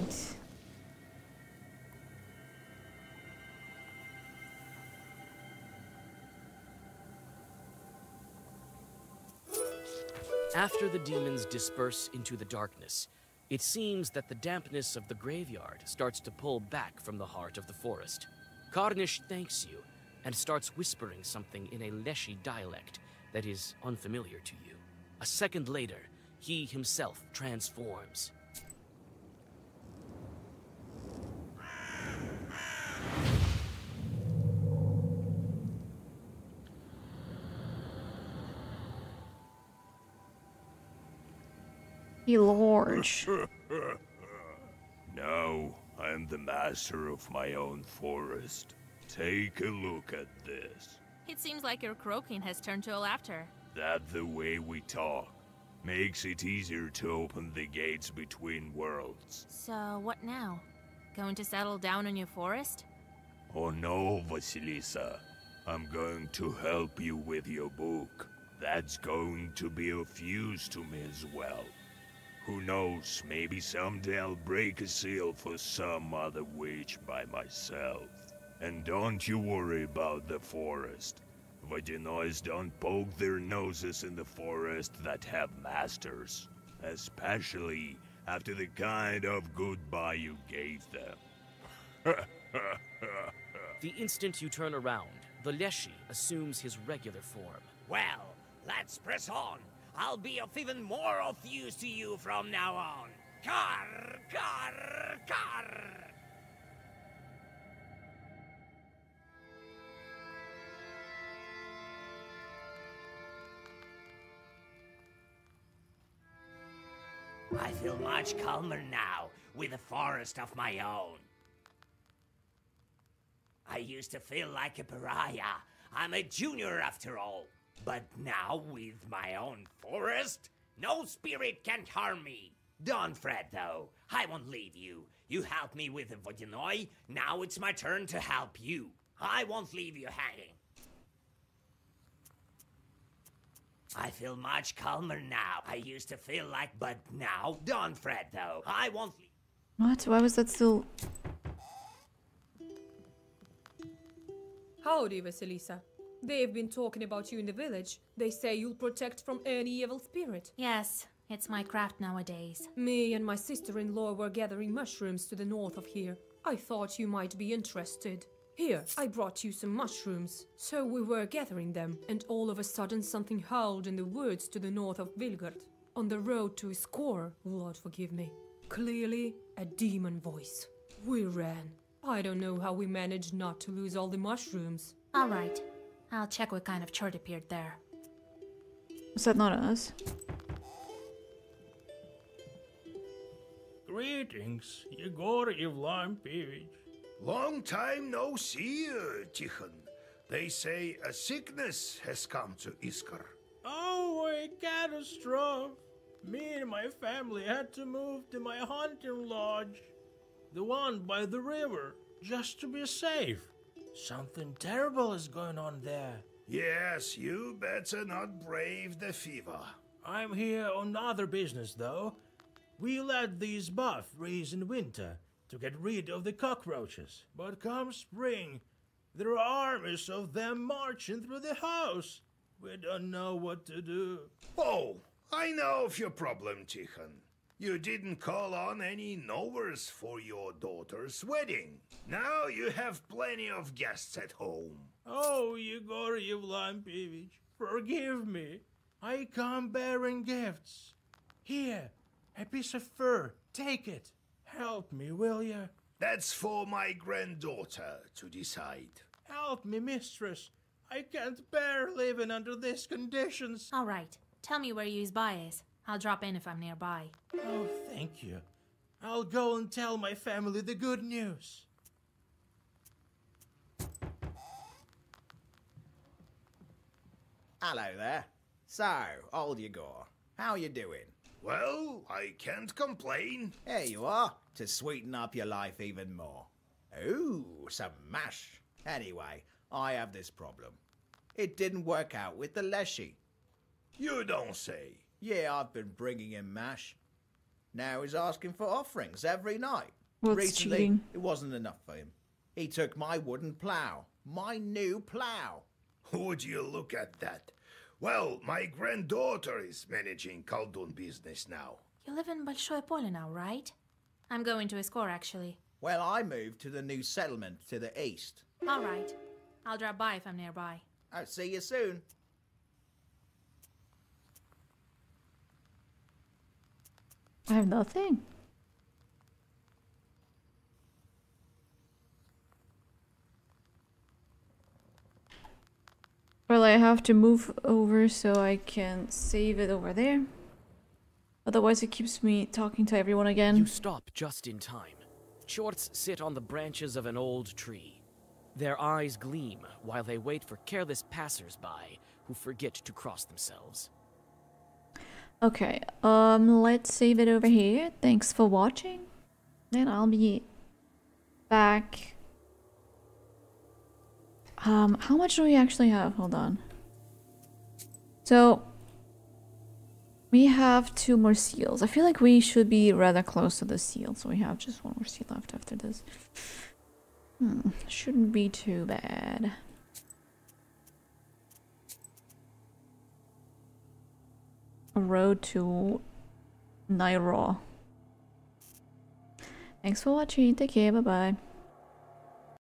S2: After the demons disperse into the darkness, it seems that the dampness of the graveyard starts to pull back from the heart of the forest. Karnish thanks you and starts whispering something in a Leshy dialect that is unfamiliar to you. A second later, he himself transforms.
S1: Large.
S8: Now I am the master of my own forest. Take a look at this.
S4: It seems like your croaking has turned to a laughter.
S8: That's the way we talk. Makes it easier to open the gates between worlds.
S4: So, what now? Going to settle down in your forest?
S8: Oh no, Vasilisa. I'm going to help you with your book. That's going to be of use to me as well. Who knows, maybe someday I'll break a seal for some other witch by myself. And don't you worry about the forest. Vodinois don't poke their noses in the forest that have masters. Especially after the kind of goodbye you gave them.
S2: The instant you turn around, the Leshy assumes his regular form.
S9: Well, let's press on. I'll be of even more of use to you from now on. Car, car, car. I feel much calmer now, with a forest of my own. I used to feel like a pariah. I'm a junior after all. But now, with my own forest, no spirit can harm me. Don't fret, though. I won't leave you. You helped me with the Vodinoi, now it's my turn to help you. I won't leave you hanging. I feel much calmer now. I used to feel like, but now, don't fret though. I won't leave.
S1: What? Why was that still...
S3: Howdy, Vasilisa. They've been talking about you in the village. They say you'll protect from any evil spirit.
S4: Yes, it's my craft nowadays.
S3: Me and my sister-in-law were gathering mushrooms to the north of here. I thought you might be interested. Here, I brought you some mushrooms. So we were gathering them, and all of a sudden something howled in the woods to the north of Vilgard. On the road to Iskor, Lord forgive me. Clearly, a demon voice. We ran. I don't know how we managed not to lose all the mushrooms.
S4: All right. I'll check what kind of chart appeared there.
S1: Was that not us?
S10: Greetings, Yegor Evlampevich.
S8: Long time no see, Tikhon. They say a sickness has come to Iskar.
S10: Oh, a catastrophe. Me and my family had to move to my hunting lodge. The one by the river, just to be safe. Something terrible is going on there.
S8: Yes, you better not brave the fever.
S10: I'm here on other business, though. We let these buff raise in winter to get rid of the cockroaches. But come spring, there are armies of them marching through the house. We don't know what to do.
S8: Oh, I know of your problem, Tikhon. You didn't call on any knowers for your daughter's wedding. Now you have plenty of guests at home.
S10: Oh, Yegor Evlampevich, forgive me. I come bearing gifts. Here, a piece of fur. Take it. Help me, will you?
S8: That's for my granddaughter to decide.
S10: Help me, mistress. I can't bear living under these conditions.
S4: All right. Tell me where Yuzbai is. I'll drop in if I'm nearby.
S10: Oh, thank you. I'll go and tell my family the good news.
S15: Hello there. So, old Yegor, how you doing?
S8: Well, I can't complain.
S15: Here you are, to sweeten up your life even more. Ooh, some mash. Anyway, I have this problem. It didn't work out with the Leshy.
S8: You don't say.
S15: Yeah, I've been bringing him mash. Now he's asking for offerings every night.
S1: What's
S15: Recently,
S1: cheating?
S15: it wasn't enough for him. He took my wooden plough. My new plough.
S8: Would you look at that? Well, my granddaughter is managing Khaldun business now.
S4: You live in Большое Поле now, right? I'm going to Iskor, actually.
S15: Well, I moved to the new settlement to the east.
S4: All right. I'll drop by if I'm nearby.
S15: I'll see you soon.
S1: I have nothing. Well, I have to move over so I can save it over there. Otherwise it keeps me talking to everyone again.
S2: You stop just in time. Shorts sit on the branches of an old tree. Their eyes gleam while they wait for careless passers-by who forget to cross themselves.
S1: Okay, let's save it over here. Thanks for watching. Then I'll be back. How much do we actually have? Hold on. So, we have 2 more seals. I feel like we should be rather close to the seal, so we have just 1 more seal left after this. Shouldn't be too bad. A road to Nairo. Thanks for watching. Take care. Bye-bye.